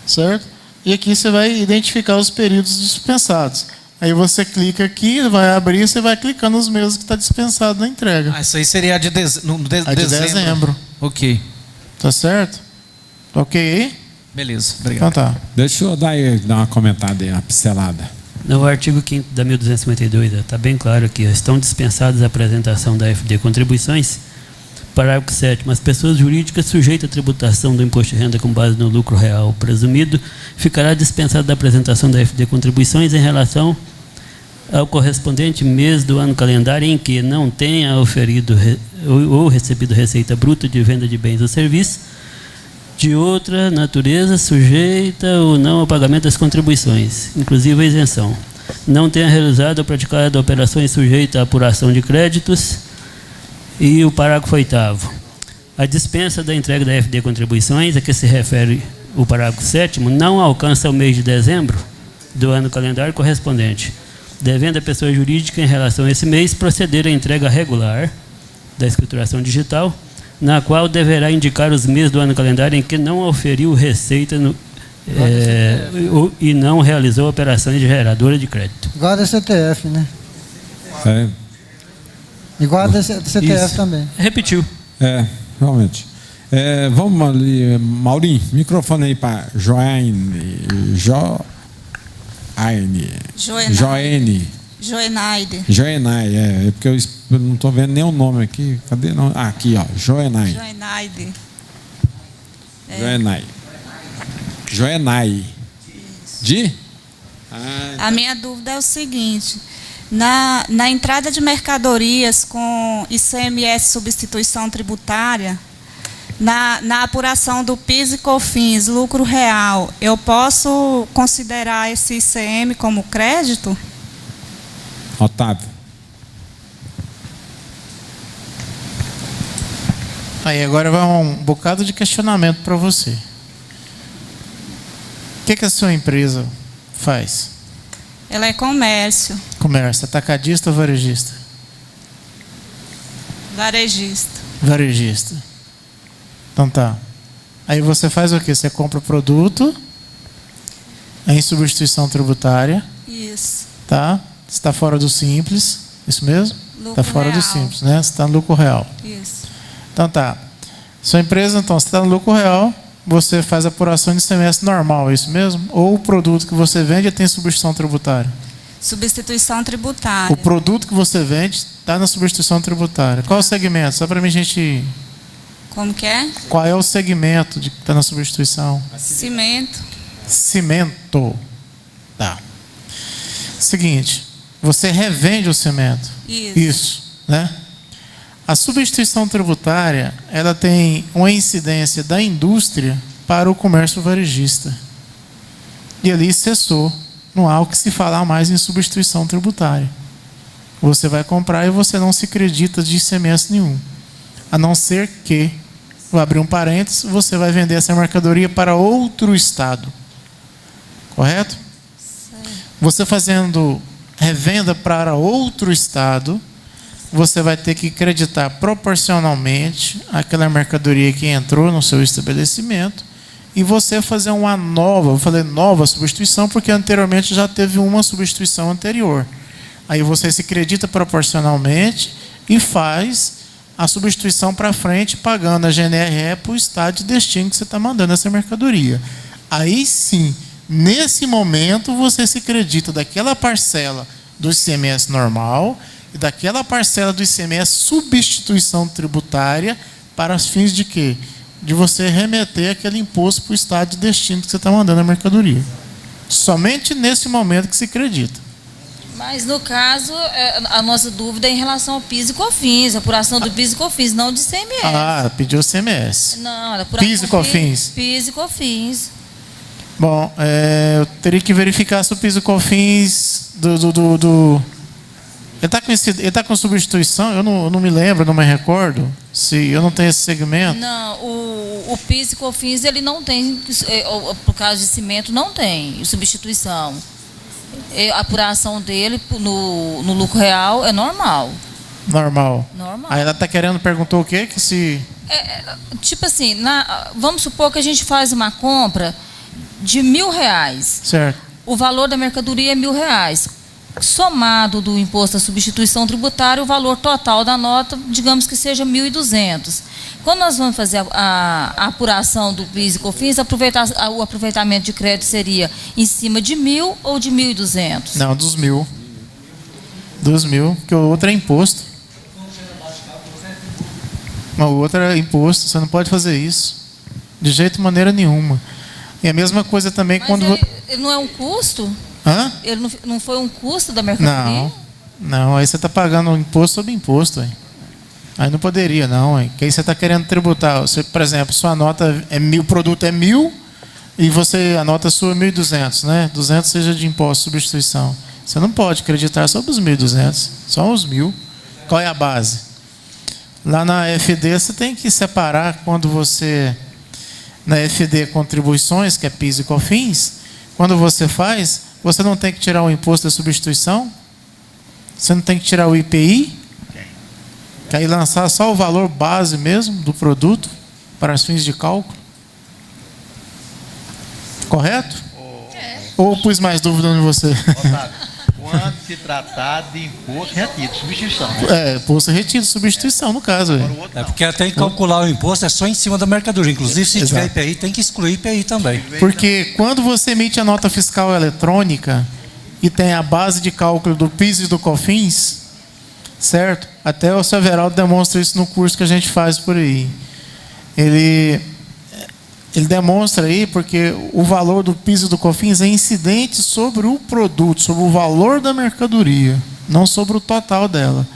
Certo? E aqui você vai identificar os períodos dispensados. Aí você clica aqui, vai abrir, você vai clicando nos meses que está dispensado na entrega. Isso aí seria a de dezembro. Ok. Tá certo? Ok aí? Beleza, obrigado. Então tá. Deixa eu dar uma comentada aí, uma pincelada. No artigo 5º da 1252, está bem claro aqui, estão dispensadas a apresentação da FD Contribuições. Parágrafo 7º. As pessoas jurídicas sujeitas à tributação do imposto de renda com base no lucro real presumido ficará dispensada da apresentação da FD Contribuições em relação ao correspondente mês do ano calendário em que não tenha oferido ou recebido receita bruta de venda de bens ou serviços de outra natureza sujeita ou não ao pagamento das contribuições, inclusive a isenção. Não tenha realizado ou praticado operações sujeitas à apuração de créditos. E o parágrafo 8º. A dispensa da entrega da FD Contribuições, a que se refere o parágrafo 7º, não alcança o mês de dezembro do ano calendário correspondente, devendo a pessoa jurídica, em relação a esse mês, proceder à entrega regular da escrituração digital, na qual deverá indicar os meses do ano calendário em que não oferiu receita e não realizou operações de geradora de crédito. Igual a CTF, né? Igual a CTF também. Repetiu. Realmente. Vamos ali, Maurinho, microfone aí para Joaine. Joenaide, é porque eu não estou vendo nenhum nome aqui. Cadê? Não? Aqui, ó, Joenaide. Joenai. A minha dúvida é o seguinte: na entrada de mercadorias com ICMS substituição tributária, na apuração do PIS e COFINS, lucro real, eu posso considerar esse ICM como crédito? Otávio. Aí agora vai um bocado de questionamento para você. O que a sua empresa faz? Ela é comércio. Comércio, atacadista ou varejista? Varejista. Então tá. Aí você faz o quê? Você compra o produto em substituição tributária. Isso. Tá? Você está fora do simples. Isso mesmo? Está fora do simples, né? Você está no lucro real. Isso. Então tá. Sua empresa, então, você está no lucro real, você faz a apuração de ICMS normal, é isso mesmo? Ou o produto que você vende tem substituição tributária? Substituição tributária. O produto que você vende está na substituição tributária. Qual é o segmento? Só para mim, gente. Como que é? Qual é o segmento que está na substituição? Cimento. Tá. Seguinte, você revende o cimento. Isso, né? A substituição tributária, ela tem uma incidência da indústria para o comércio varejista. E ali cessou. Não há o que se falar mais em substituição tributária. Você vai comprar e você não se acredita de ICMS nenhum. A não ser que, vou abrir um parênteses, você vai vender essa mercadoria para outro estado. Correto? Você fazendo revenda para outro estado, você vai ter que acreditar proporcionalmente aquela mercadoria que entrou no seu estabelecimento e você fazer uma nova, vou fazer nova substituição, porque anteriormente já teve uma substituição anterior. Aí você se acredita proporcionalmente e faz a substituição para frente, pagando a GNRE para o estado de destino que você está mandando essa mercadoria. Aí sim, nesse momento, você se acredita daquela parcela do ICMS normal e daquela parcela do ICMS substituição tributária para os fins de quê? De você remeter aquele imposto para o estado de destino que você está mandando a mercadoria. Somente nesse momento que se acredita. Mas, no caso, a nossa dúvida é em relação ao PIS e COFINS, a apuração do PIS e COFINS, não de ICMS. Pediu o ICMS. Não, a apuração PIS e COFINS. PIS e COFINS. Bom, eu teria que verificar se o PIS e COFINS Ele está com substituição? Eu não me lembro, não me recordo. Se eu não tenho esse segmento. Não, o PIS e COFINS, ele não tem, por causa de cimento, não tem substituição. A apuração dele no lucro real é normal. Normal. Aí ela está querendo, perguntou o quê? Que se... tipo assim, vamos supor que a gente faz uma compra de R$1.000. Certo. O valor da mercadoria é R$1.000. Somado do imposto à substituição tributária, o valor total da nota, digamos que seja 1.200. Quando nós vamos fazer a apuração do PIS e COFINS, o aproveitamento de crédito seria em cima de 1.000 ou de 1.200? Não, dos 1.000. Dos 1.000, porque o outro é imposto. O outro é imposto, você não pode fazer isso. De jeito e maneira nenhuma. E a mesma coisa também. Mas quando ele não é um custo? Hã? Ele não foi um custo da mercadoria? Não, aí você está pagando imposto sobre imposto. Aí não poderia, não. Que aí você está querendo tributar. Você, por exemplo, sua nota é 1.000, o produto é 1.000 e a nota sua é 1.200, né? 200 seja de imposto de substituição. Você não pode acreditar sobre os 1.200, só os 1.000. Qual é a base? Lá na FD você tem que separar quando você... Na FD Contribuições, que é PIS e COFINS, quando você faz... Você não tem que tirar o imposto da substituição? Você não tem que tirar o IPI? Que aí lançar só o valor base mesmo do produto para os fins de cálculo? Correto? Ou pus mais dúvida em você? Otávio, quando se tratar de imposto retido, substituição. Imposto retido, substituição, no caso. É porque tem que calcular o imposto, é só em cima da mercadoria. Inclusive, se tiver IPI, tem que excluir IPI também. Porque quando você emite a nota fiscal eletrônica e tem a base de cálculo do PIS e do COFINS, certo? Até o seu Everaldo demonstra isso no curso que a gente faz por aí. Ele demonstra aí porque o valor do PIS e do COFINS é incidente sobre o produto, sobre o valor da mercadoria, não sobre o total dela.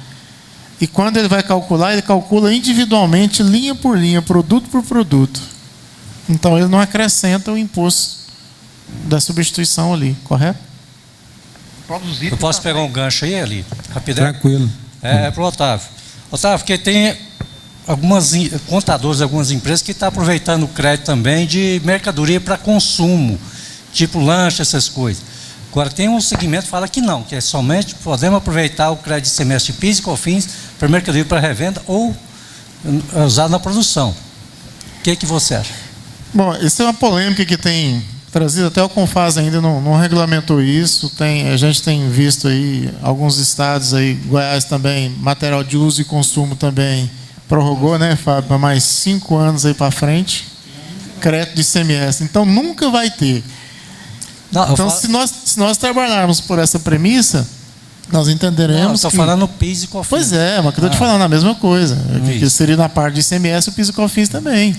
E quando ele vai calcular, ele calcula individualmente, linha por linha, produto por produto. Então ele não acrescenta o imposto da substituição ali, correto? Eu posso pegar um gancho aí, ali? Rapidão? Tranquilo. Para o Otávio. Otávio, porque tem algumas contadores, algumas empresas que estão aproveitando o crédito também de mercadoria para consumo, tipo lanche, essas coisas. Agora tem um segmento que fala que não, que é somente podemos aproveitar o crédito de semestre de PIS e COFINS para mercadoria para revenda ou usar na produção. O que você acha? Bom, isso é uma polêmica que tem trazido, até o CONFAS ainda não regulamentou isso. A gente tem visto aí alguns estados aí, Goiás também, material de uso e consumo também prorrogou, né, Fábio, para mais 5 anos aí para frente, crédito de ICMS. Então nunca vai ter. Então se nós trabalharmos por essa premissa, nós entenderemos. Estou falando PIS e COFINS. Pois é, mas que eu estou te falando a mesma coisa. Que seria na parte de ICMS o PIS e COFINS também.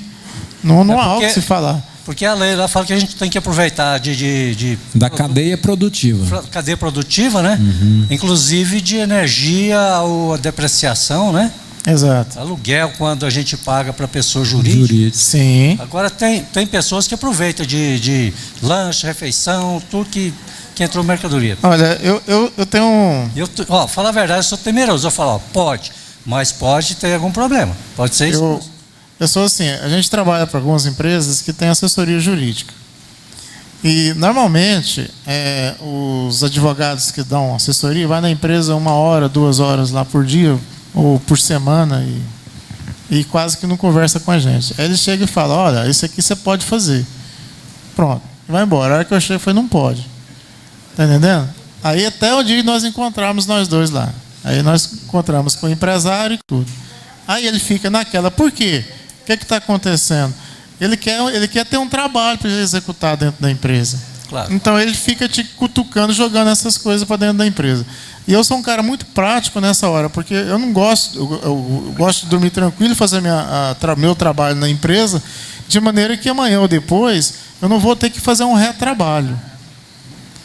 Não há algo que se falar. Porque a lei lá fala que a gente tem que aproveitar da cadeia produtiva. Cadeia produtiva, né? Inclusive de energia ou depreciação, né? Exato. Aluguel quando a gente paga para pessoa jurídica. Sim. Agora tem pessoas que aproveitam de lanche, refeição, tudo que entrou mercadoria. Olha, eu tenho fala a verdade, eu sou temeroso. Eu falo, pode, mas pode ter algum problema. Pode ser isso. Eu sou assim, a gente trabalha para algumas empresas que têm assessoria jurídica. E, normalmente, os advogados que dão assessoria vão na empresa 1 hora, 2 horas lá por dia, ou por semana, e quase que não conversa com a gente. Aí ele chega e fala, olha, isso aqui você pode fazer. Pronto, vai embora. A hora que eu chego, eu falei, não pode. Está entendendo? Aí até o dia que nós encontramos nós dois lá. Aí nós encontramos com o empresário e tudo. Aí ele fica naquela, por quê? O que está acontecendo? Ele quer ter um trabalho para executar dentro da empresa. Claro. Então ele fica te cutucando, jogando essas coisas para dentro da empresa. E eu sou um cara muito prático nessa hora, porque eu não gosto, eu gosto de dormir tranquilo e fazer meu trabalho na empresa, de maneira que amanhã ou depois eu não vou ter que fazer um retrabalho.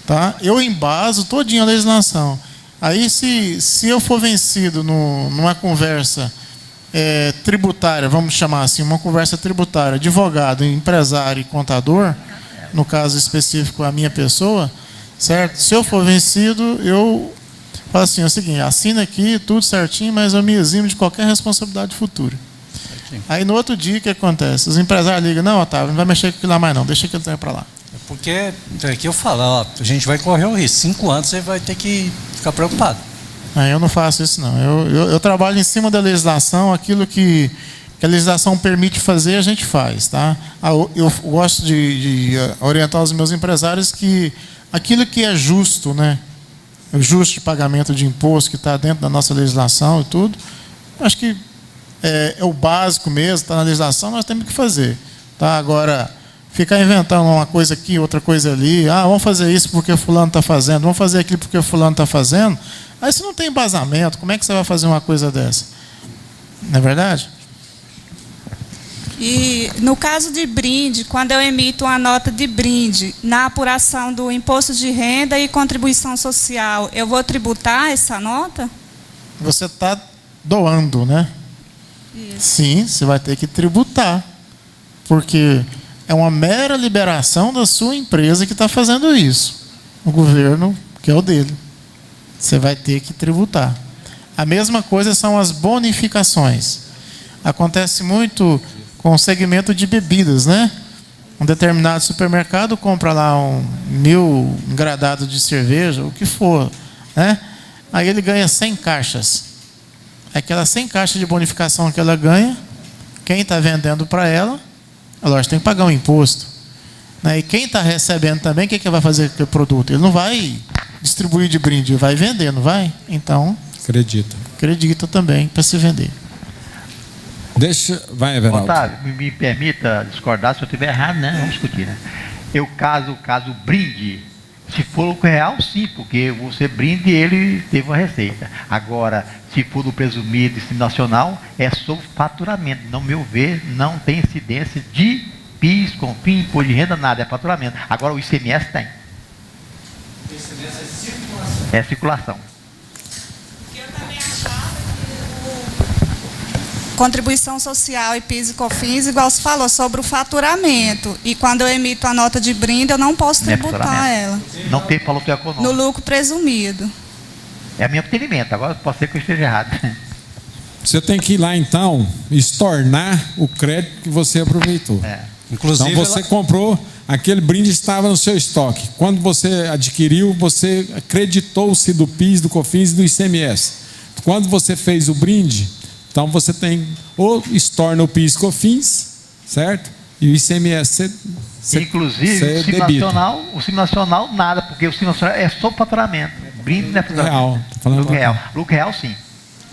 Tá? Eu embaso todinha a legislação. Aí se eu for vencido numa conversa tributária, vamos chamar assim, uma conversa tributária, advogado, empresário e contador, no caso específico a minha pessoa, certo? Se eu for vencido, eu falo assim, é o seguinte, assina aqui, tudo certinho, mas eu me eximo de qualquer responsabilidade futura. Certinho. Aí no outro dia, o que acontece? Os empresários ligam, não, Otávio, não vai mexer com aquilo lá mais não, deixa aquilo para lá. Porque, aqui eu falo, a gente vai correr um risco, 5 anos você vai ter que ficar preocupado. Eu não faço isso não, eu trabalho em cima da legislação, aquilo que a legislação permite fazer, a gente faz, tá? Eu gosto de orientar os meus empresários que aquilo que é justo, né? O justo de pagamento de imposto que está dentro da nossa legislação e tudo, acho que é o básico mesmo, está na legislação, nós temos que fazer. Tá? Agora, ficar inventando uma coisa aqui, outra coisa ali, vamos fazer isso porque fulano está fazendo, vamos fazer aquilo porque fulano está fazendo, aí se não tem embasamento, como é que você vai fazer uma coisa dessa? Não é verdade? E no caso de brinde, quando eu emito uma nota de brinde na apuração do imposto de renda e contribuição social, eu vou tributar essa nota? Você está doando, né? Isso. Sim, você vai ter que tributar, porque é uma mera liberação da sua empresa que está fazendo isso. O governo, que é o dele. Você vai ter que tributar. A mesma coisa são as bonificações. Acontece muito com o segmento de bebidas, né? Um determinado supermercado compra lá 1000 engradados de cerveja, o que for, né? Aí ele ganha 100 caixas. Aquelas 100 caixas de bonificação que ela ganha, quem está vendendo para ela, lógico, tem que pagar um imposto. Né? E quem está recebendo também, o que vai fazer com o produto? Ele não vai distribuir de brinde, vai vender, não vai? Então, acredita também para se vender. Vai, Everaldo. Otávio, me permita discordar se eu estiver errado, né? Vamos discutir, né? Eu caso brinde, se for lucro real, sim, porque você brinde e ele teve uma receita. Agora, se for do presumido e nacional, é sobre faturamento. No meu ver, não tem incidência de PIS, COFINS, imposto de renda, nada, é faturamento. Agora o ICMS tem. É circulação. Contribuição social e PIS e COFINS, igual se falou, sobre o faturamento. E quando eu emito a nota de brinde, eu não posso tributar ela. Não tem valor econômico. No lucro presumido. É meu entendimento, agora pode ser que eu esteja errado. Você tem que ir lá, então, estornar o crédito que você aproveitou. Inclusive, então, você comprou, aquele brinde estava no seu estoque. Quando você adquiriu, você acreditou-se do PIS, do COFINS e do ICMS. Quando você fez o brinde, então você tem ou estorna o PIS, COFINS, certo? E o ICMS inclusive, o Simples Nacional nada, porque o Simples Nacional é só faturamento. Brinde não é faturamento. Lucro real. Lucro real, sim.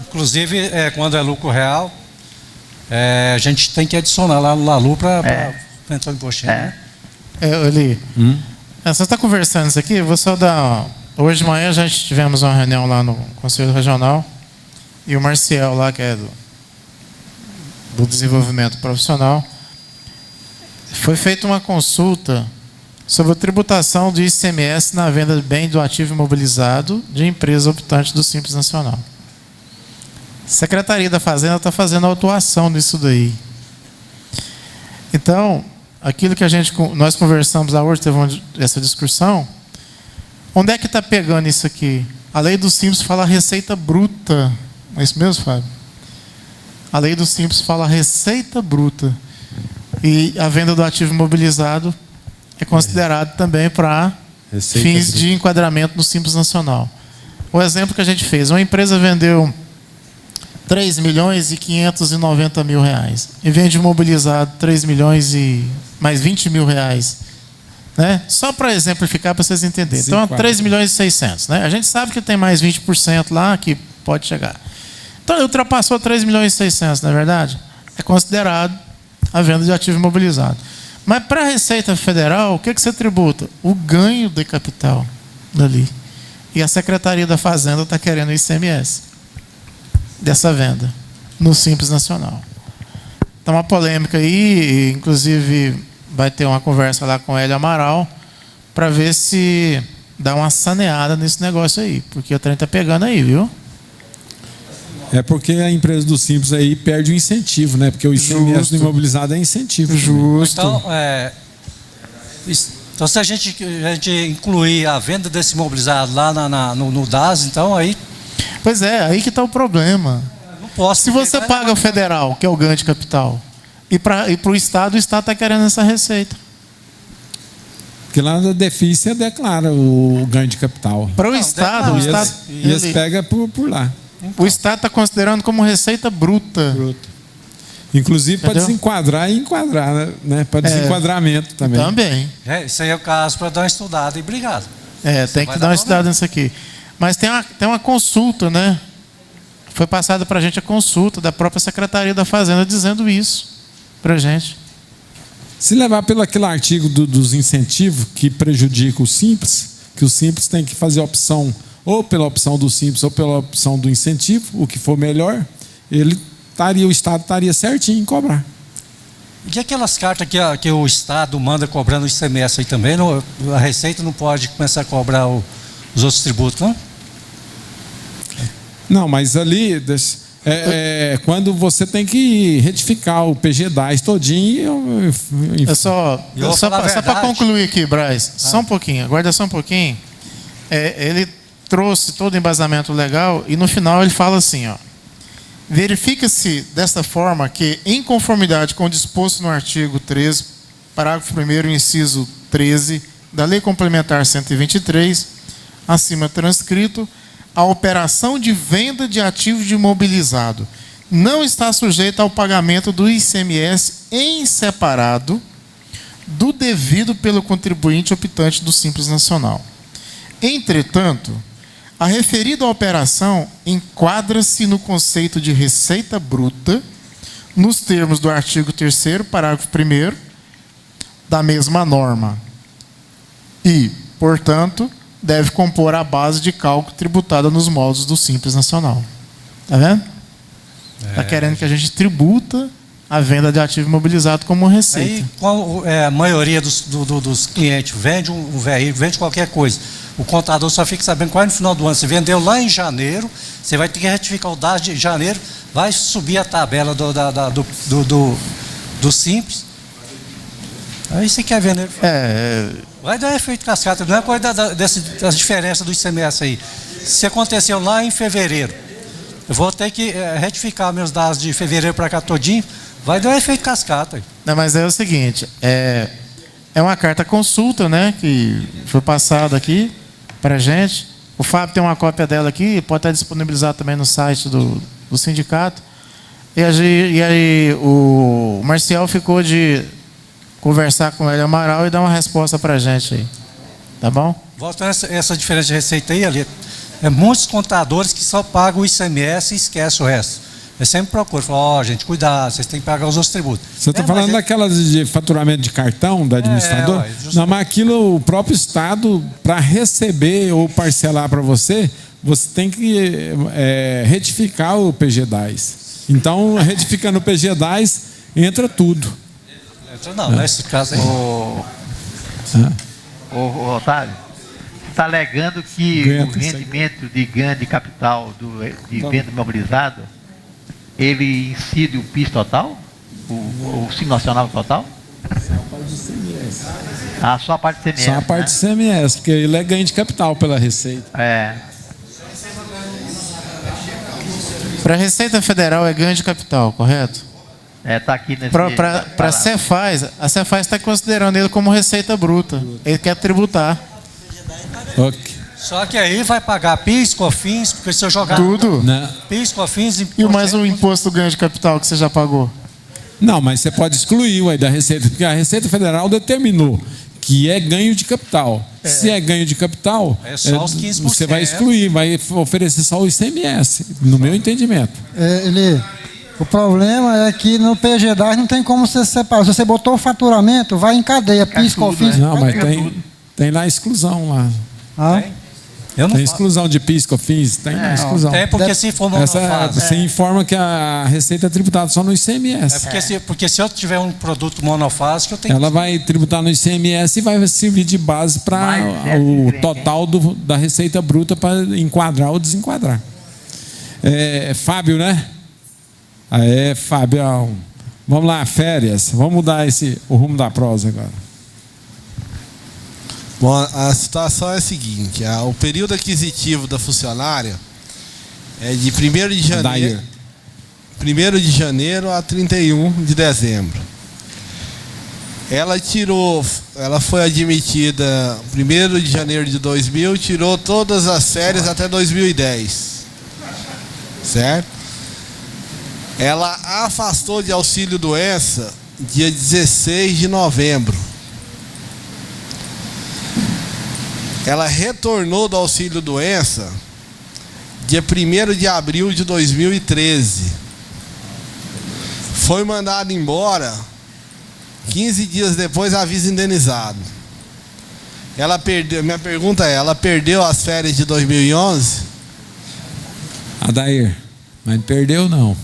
Inclusive, quando é lucro real, a gente tem que adicionar lá no LALU para entrar no imposto. Eli, você está conversando isso aqui, eu vou só dar... Hoje de manhã já tivemos uma reunião lá no Conselho Regional e o Marcial lá, que é do desenvolvimento profissional, foi feita uma consulta sobre a tributação do ICMS na venda de bem do ativo imobilizado de empresa optante do Simples Nacional. A Secretaria da Fazenda está fazendo autuação nisso daí. Então, aquilo que nós conversamos lá hoje, teve essa discussão, onde é que está pegando isso aqui? A lei do Simples fala receita bruta. É isso mesmo, Fábio? A lei do Simples fala receita bruta. E a venda do ativo imobilizado é considerado também para fins de enquadramento no Simples Nacional. O exemplo que a gente fez, uma empresa vendeu 3 milhões e 590 mil reais. E vende imobilizado 3 milhões e mais 20 mil reais. Né? Só para exemplificar, para vocês entenderem. Então, 3 milhões e 600. Né? A gente sabe que tem mais 20% lá que pode chegar. Então, ele ultrapassou 3 milhões e 600, não é verdade? É considerado a venda de ativo imobilizado. Mas para a Receita Federal, o que você tributa? O ganho de capital dali. E a Secretaria da Fazenda está querendo o ICMS dessa venda no Simples Nacional. Então, uma polêmica aí, inclusive vai ter uma conversa lá com o Hélio Amaral para ver se dá uma saneada nesse negócio aí, porque o trem está pegando aí, viu? É porque a empresa do Simples aí perde o incentivo, né? Porque o ICMS do imobilizado é incentivo. Justo. Então, se a gente incluir a venda desse imobilizado lá no DAS, então aí... Pois é, aí que está o problema. Não posso. Se você paga o federal, que é o ganho de capital, e para o Estado está querendo essa receita. Porque lá na DEFI você declara o ganho de capital. Para o Estado, eles pegam por lá. O Estado está considerando como receita bruta. Inclusive para desenquadrar e enquadrar, né? Para desenquadramento também. Também. Isso aí é o caso para dar uma estudada e obrigado. Tem que dar uma estudada nisso aqui. Mas tem uma consulta, né? Foi passada para a gente a consulta da própria Secretaria da Fazenda dizendo isso para a gente. Se levar pelo aquele artigo dos incentivos que prejudica o Simples, que o Simples tem que fazer a opção ou pela opção do Simples ou pela opção do incentivo, o que for melhor, o Estado estaria certinho em cobrar. E aquelas cartas que o Estado manda cobrando o ICMS aí também, a Receita não pode começar a cobrar os outros tributos, não? Não, mas ali quando você tem que retificar o PG-10 todinho. Só para concluir aqui, Braz, só um pouquinho, aguarda só um pouquinho. Ele trouxe todo o embasamento legal e no final ele fala assim, ó: verifica-se desta forma que, em conformidade com o disposto no artigo 13, parágrafo 1º, inciso 13 da Lei Complementar 123, acima transcrito, a operação de venda de ativo de imobilizado não está sujeita ao pagamento do ICMS em separado do devido pelo contribuinte optante do Simples Nacional. Entretanto, a referida operação enquadra-se no conceito de receita bruta, nos termos do artigo 3º, parágrafo 1º, da mesma norma. E, portanto, deve compor a base de cálculo tributada nos moldes do Simples Nacional. Está vendo? Está querendo que a gente tributa a venda de ativo imobilizado como receita. Aí, a maioria dos clientes vende um veículo, vende qualquer coisa. O contador só fica sabendo quase no final do ano. Você vendeu lá em janeiro, você vai ter que retificar o dado de janeiro, vai subir a tabela do Simples. Aí você quer vender. Vai dar efeito cascata, não é coisa das diferenças do ICMS aí. Se aconteceu lá em fevereiro, eu vou ter que retificar meus dados de fevereiro para cá todinho, vai dar efeito cascata. Não, mas é o seguinte, é uma carta consulta, né, que foi passada aqui para a gente. O Fábio tem uma cópia dela aqui, pode estar disponibilizado também no site do sindicato. E aí o Marcial ficou de conversar com o Hélio Amaral e dar uma resposta para a gente aí. Tá bom? Voltando a essa diferença de receita aí, ali, muitos contadores que só pagam o ICMS e esquecem o resto. Eu sempre procuro, falo, gente, cuidado, vocês têm que pagar os outros tributos. Você está falando daquelas de faturamento de cartão do administrador? Não, mas aquilo, o próprio Estado, para receber ou parcelar para você, você tem que retificar o PG-10. Então, retificando o PG-10, entra tudo. Entra não, nesse caso aí. Otávio, você está alegando que o rendimento de ganho de capital de venda imobilizada, ele incide o PIS total? O Simples Nacional total? Só a parte do CMS. Só a parte do CMS, porque ele é ganho de capital pela Receita. Para a Receita Federal é ganho de capital, correto? Está aqui nesse... Para a Cefaz está considerando ele como receita bruta. Ele quer tributar. Ok. Só que aí vai pagar PIS, COFINS, porque se eu jogar... Tudo. PIS, COFINS... E mais o imposto do ganho de capital que você já pagou? Não, mas você pode excluir o aí da Receita, porque a Receita Federal determinou que é ganho de capital. Se é ganho de capital, só os 15%. Você vai excluir, vai oferecer só o ICMS, no meu entendimento. O problema é que no PG-10 não tem como você separar. Se você botou o faturamento, vai em cadeia, PIS, COFINS... Não, mas tem lá a exclusão lá. Tem exclusão de PIS, COFINS, tem exclusão. Porque se for monofásico. Você informa que a receita é tributada só no ICMS. Porque se eu tiver um produto monofásico, eu tenho Ela vai tributar no ICMS e vai servir de base para o total da receita bruta para enquadrar ou desenquadrar. Fábio, né? Fabião. Vamos lá, férias. Vamos mudar o rumo da prosa agora. Bom, a situação é a seguinte: o período aquisitivo da funcionária é de 1º de janeiro a 31 de dezembro. Ela foi admitida 1º de janeiro de 2000, tirou todas as férias até 2010. Certo? Ela afastou de auxílio-doença dia 16 de novembro. Ela retornou do auxílio-doença dia 1º de abril de 2013. Foi mandada embora 15 dias depois, aviso indenizado. Minha pergunta é, ela perdeu as férias de 2011? Adair, mas perdeu não.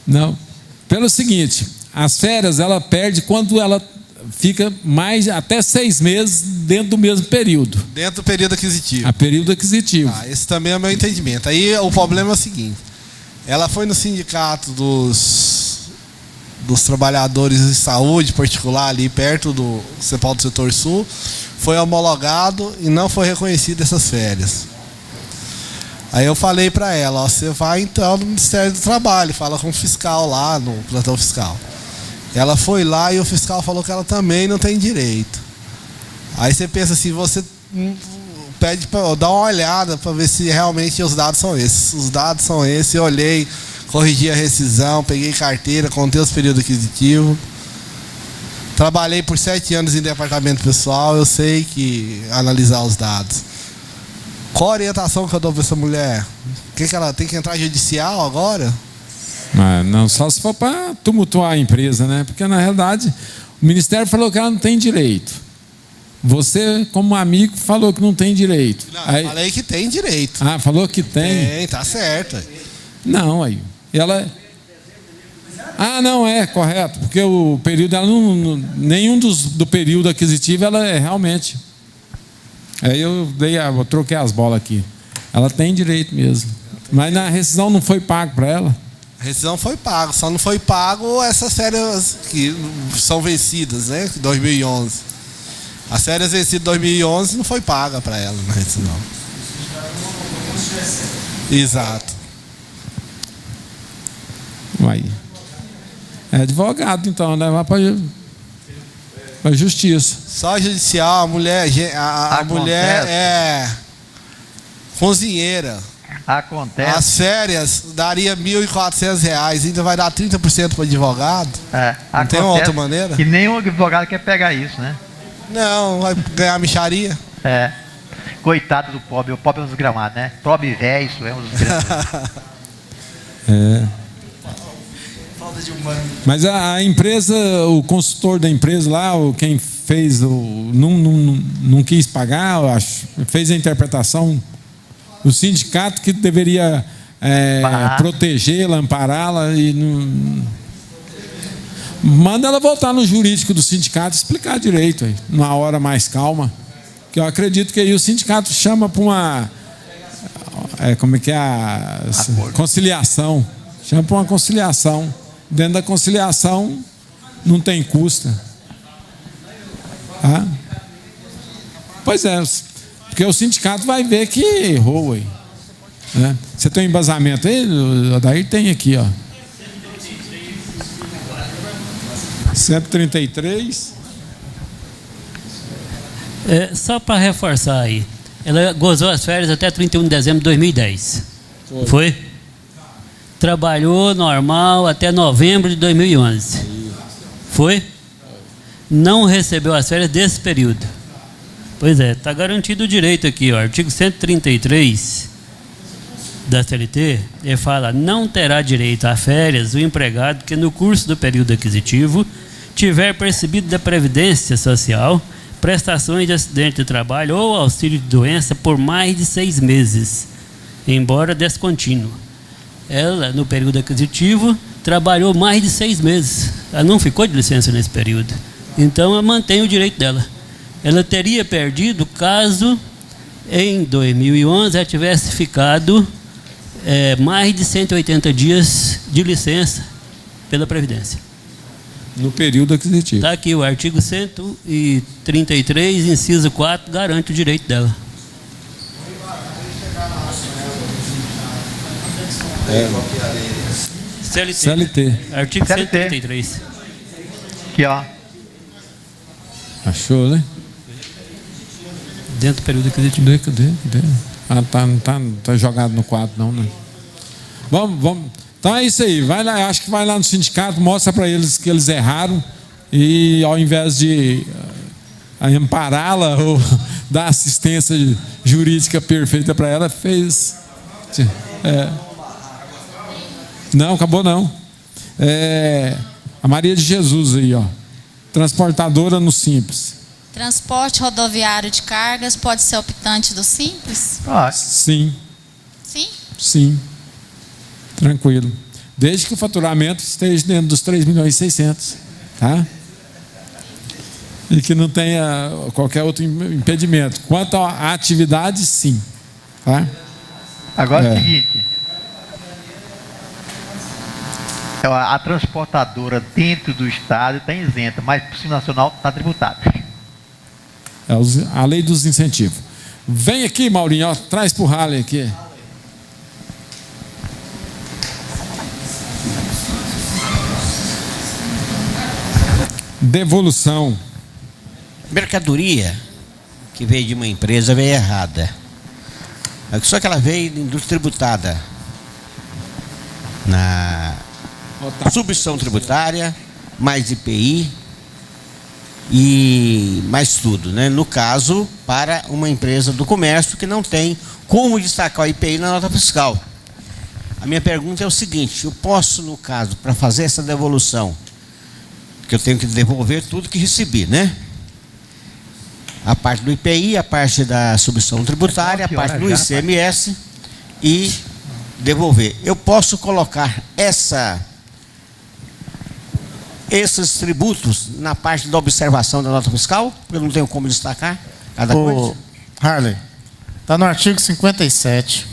Não. Pelo seguinte, as férias ela perde quando ela fica até 6 meses dentro do mesmo período. Dentro do período aquisitivo. Período aquisitivo. Esse também é o meu entendimento. Aí o problema é o seguinte: ela foi no sindicato dos trabalhadores de saúde particular ali perto do CEPAL do Setor Sul, foi homologado e não foi reconhecido essas férias. Aí eu falei para ela, você vai então no Ministério do Trabalho, fala com o fiscal lá, no plantão fiscal. Ela foi lá e o fiscal falou que ela também não tem direito. Aí você pensa assim, você pede para dar uma olhada para ver se realmente os dados são esses. Os dados são esses, eu olhei, corrigi a rescisão, peguei carteira, contei os períodos aquisitivos. Trabalhei por 7 anos em departamento pessoal, eu sei que analisar os dados. Qual a orientação que eu dou para essa mulher? Que ela tem que entrar judicial agora? Não, só se for para tumultuar a empresa, né? Porque na realidade o Ministério falou que ela não tem direito. Você, como amigo, falou que não tem direito. Não, eu falei que tem direito. Ah, falou que tem? Tem, tá certo. Não, aí. Ela. Ah, não, é correto. Porque o período, ela não. Nenhum do período aquisitivo, ela é realmente. Aí eu troquei as bolas aqui. Ela tem direito mesmo. Mas na rescisão não foi pago para ela? A rescisão foi pago, só não foi pago essas férias que são vencidas, né? 2011. As férias vencidas em 2011 não foi paga para ela na rescisão. Exato. Aí. É advogado, então, levar para a justiça. Só judicial, a mulher é cozinheira. Acontece. As férias daria R$ 1.400, ainda vai dar 30% para advogado. Não tem uma outra maneira? Que nenhum advogado quer pegar isso, né? Não, vai ganhar micharia. Coitado do pobre, o pobre é um desgramado, né? Pobre velho, isso é um desgramado. Mas a empresa, o consultor da empresa lá, quem fez, não quis pagar, eu acho, fez a interpretação. O sindicato que deveria protegê-la, ampará-la e não. Manda ela voltar no jurídico do sindicato e explicar direito, aí, numa hora mais calma. Que eu acredito que aí o sindicato chama para uma. Como é que é a conciliação? Chama para uma conciliação. Dentro da conciliação não tem custo. Tá? Pois é, porque o sindicato vai ver que errou aí. Né? Você tem um embasamento aí? O Adair tem aqui, ó. 133. Só para reforçar aí. Ela gozou as férias até 31 de dezembro de 2010. Foi? Trabalhou normal até novembro de 2011. Foi? Não recebeu as férias desse período. Pois é, está garantido o direito aqui, ó, artigo 133 da CLT, ele fala: não terá direito a férias o empregado que no curso do período aquisitivo tiver percebido da Previdência Social, prestações de acidente de trabalho ou auxílio de doença por mais de 6 meses, embora descontínuo. Ela, no período aquisitivo, trabalhou mais de 6 meses. Ela não ficou de licença nesse período. Então, ela mantém o direito dela. Ela teria perdido caso, em 2011, ela tivesse ficado mais de 180 dias de licença pela Previdência. No período aquisitivo. Está aqui, o artigo 133, inciso 4, garante o direito dela. CLT. Artigo 133. Aqui, ó. Achou, né? Dentro do período aquisitivo. Cadê? Ah, não tá jogado no quadro, não, né? Vamos. Então é isso aí. Vai lá, acho que vai lá no sindicato, mostra para eles que eles erraram e ao invés de ampará-la ou dar assistência jurídica perfeita para ela, fez. Não, acabou não. A Maria de Jesus aí, ó. Transportadora no Simples. Transporte rodoviário de cargas pode ser optante do Simples? Sim. Sim? Sim. Tranquilo. Desde que o faturamento esteja dentro dos 3.600.000, tá? E que não tenha qualquer outro impedimento. Quanto à atividade, sim. Tá? Agora é o seguinte. A transportadora dentro do estado está isenta, mas por Simples Nacional está tributada. A lei dos incentivos. Vem aqui, Maurinho, ó, traz para o Halley aqui. Devolução. Mercadoria que veio de uma empresa veio errada. Só que ela veio tributada na substituição tributária, mais IPI, e mais tudo, né? No caso, para uma empresa do comércio que não tem como destacar o IPI na nota fiscal. A minha pergunta é o seguinte: eu posso, no caso, para fazer essa devolução, que eu tenho que devolver tudo que recebi, né? A parte do IPI, a parte da subvenção tributária, a parte do ICMS e devolver. Eu posso colocar esses tributos na parte da observação da nota fiscal? Eu não tenho como destacar cada coisa? Harley, está no artigo 57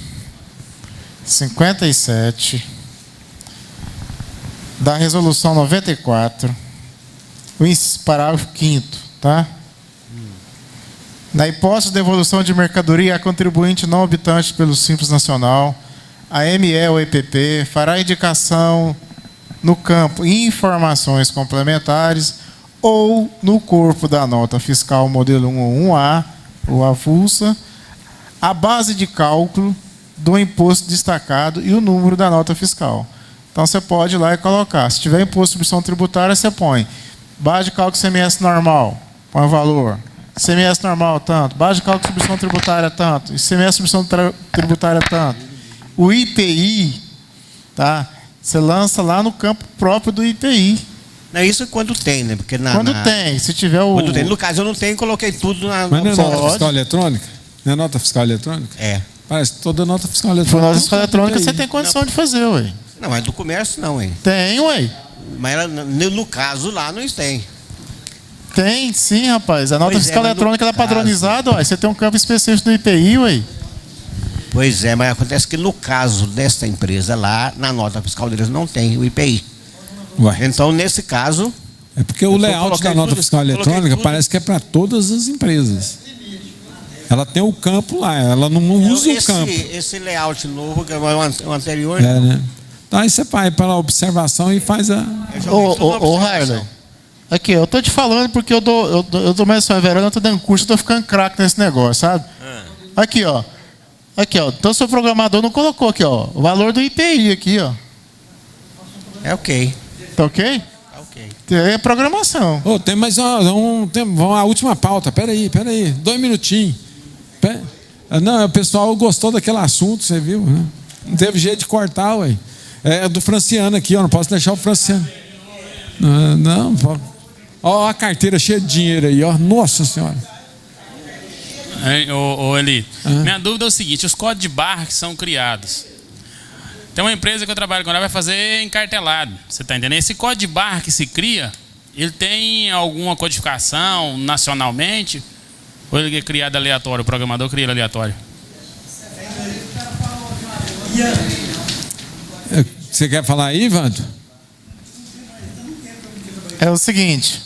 da resolução 94, o parágrafo 5º, tá? Na hipótese de devolução de mercadoria a contribuinte não habitante pelo Simples Nacional, a ME ou EPP fará indicação no campo informações complementares ou no corpo da nota fiscal modelo 1 ou 1A, ou avulsa, a base de cálculo do imposto destacado e o número da nota fiscal. Então você pode ir lá e colocar. Se tiver imposto de subvenção tributária, você põe base de cálculo CMS normal, põe o valor. CMS normal, tanto. Base de cálculo subvenção tributária, tanto. ICMS subvenção tributária, tanto. O IPI, tá? Você lança lá no campo próprio do IPI. Não, isso quando tem, né? Porque quando tem, se tiver o... Quando tem. No caso, eu não tenho, coloquei tudo na... Mas não é nota fiscal eletrônica? Não é nota fiscal eletrônica? É. Parece que toda nota fiscal eletrônica... For nota fiscal eletrônica, você tem condição de fazer, ué. Não, mas do comércio não, hein? Tem, ué. Mas ela, no caso lá, não tem. Tem, sim, rapaz. A nota fiscal eletrônica ela é padronizada, ué. Você tem um campo específico do IPI, ué. Pois é, mas acontece que no caso desta empresa lá, na nota fiscal deles não tem o IPI. Ué. Então, nesse caso... É porque o layout da nota fiscal eletrônica parece que é para todas as empresas. Ela tem o campo lá, ela não usa o campo. Esse layout novo, que é o anterior... É, né? Então aí você vai pela observação e faz a... Ô, Harley, aqui, eu tô te falando porque eu tô mais verão, eu tô dando curso, eu tô ficando craque nesse negócio, sabe? Aqui, ó. Aqui, ó. Então, seu programador não colocou aqui, ó, o valor do IPI aqui, ó. É ok. Tá ok? Tá ok. É programação. Oh, tem mais vamos a última pauta. Peraí. 2 minutinhos. Não, o pessoal gostou daquele assunto, você viu, né? Não teve jeito de cortar, ué. É do Franciano aqui, ó. Não posso deixar o Franciano. Não. Ó a carteira cheia de dinheiro aí, ó. Nossa Senhora. Ô Eli, minha dúvida é o seguinte: os códigos de barra que são criados. Tem uma empresa que eu trabalho com ela, vai fazer encartelado. Você está entendendo? Esse código de barra que se cria, ele tem alguma codificação nacionalmente? Ou ele é criado aleatório? O programador cria ele aleatório? Você quer falar aí, Vando? É o seguinte: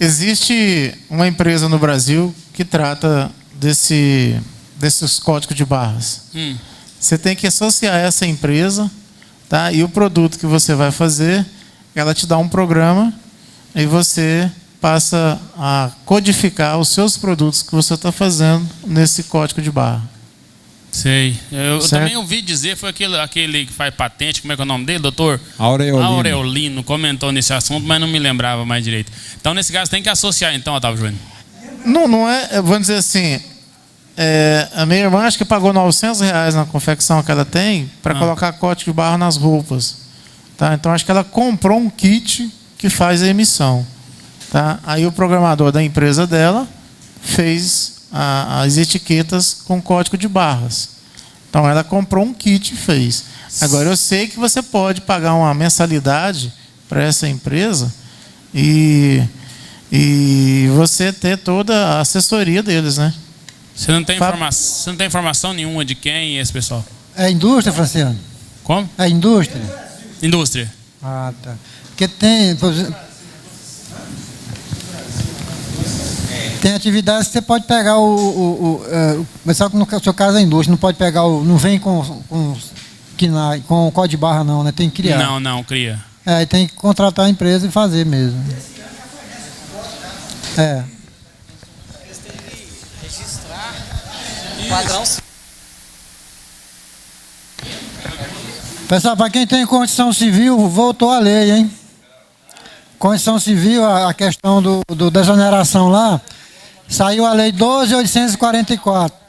existe uma empresa no Brasil que trata desses códigos de barras. Você tem que associar essa empresa, tá? E o produto que você vai fazer, ela te dá um programa e você passa a codificar os seus produtos que você está fazendo nesse código de barra. Sei. Eu também ouvi dizer, foi aquele que faz patente, como é que é o nome dele, doutor? Aurelino. Comentou nesse assunto, mas não me lembrava mais direito. Então, nesse caso, tem que associar, então, Otávio Júnior. Não é, vamos dizer assim, a minha irmã acho que pagou R$900 na confecção que ela tem para colocar código de barra nas roupas. Tá? Então, acho que ela comprou um kit que faz a emissão. Tá? Aí o programador da empresa dela fez as etiquetas com código de barras. Então ela comprou um kit e fez. Agora eu sei que você pode pagar uma mensalidade para essa empresa e você ter toda a assessoria deles, né? Você não tem informação nenhuma de quem é esse pessoal? É indústria, Franciano? Como? É indústria? Indústria. Ah, tá. Porque tem atividades que você pode pegar mas só que no seu caso é indústria, não pode pegar não vem com código de barra não, né? Tem que criar. Não, cria. Tem que contratar a empresa e fazer mesmo. Padrão. Pessoal, para quem tem condição civil, voltou a lei, hein? Constituição Civil, a questão do desoneração lá, saiu a lei 12.844.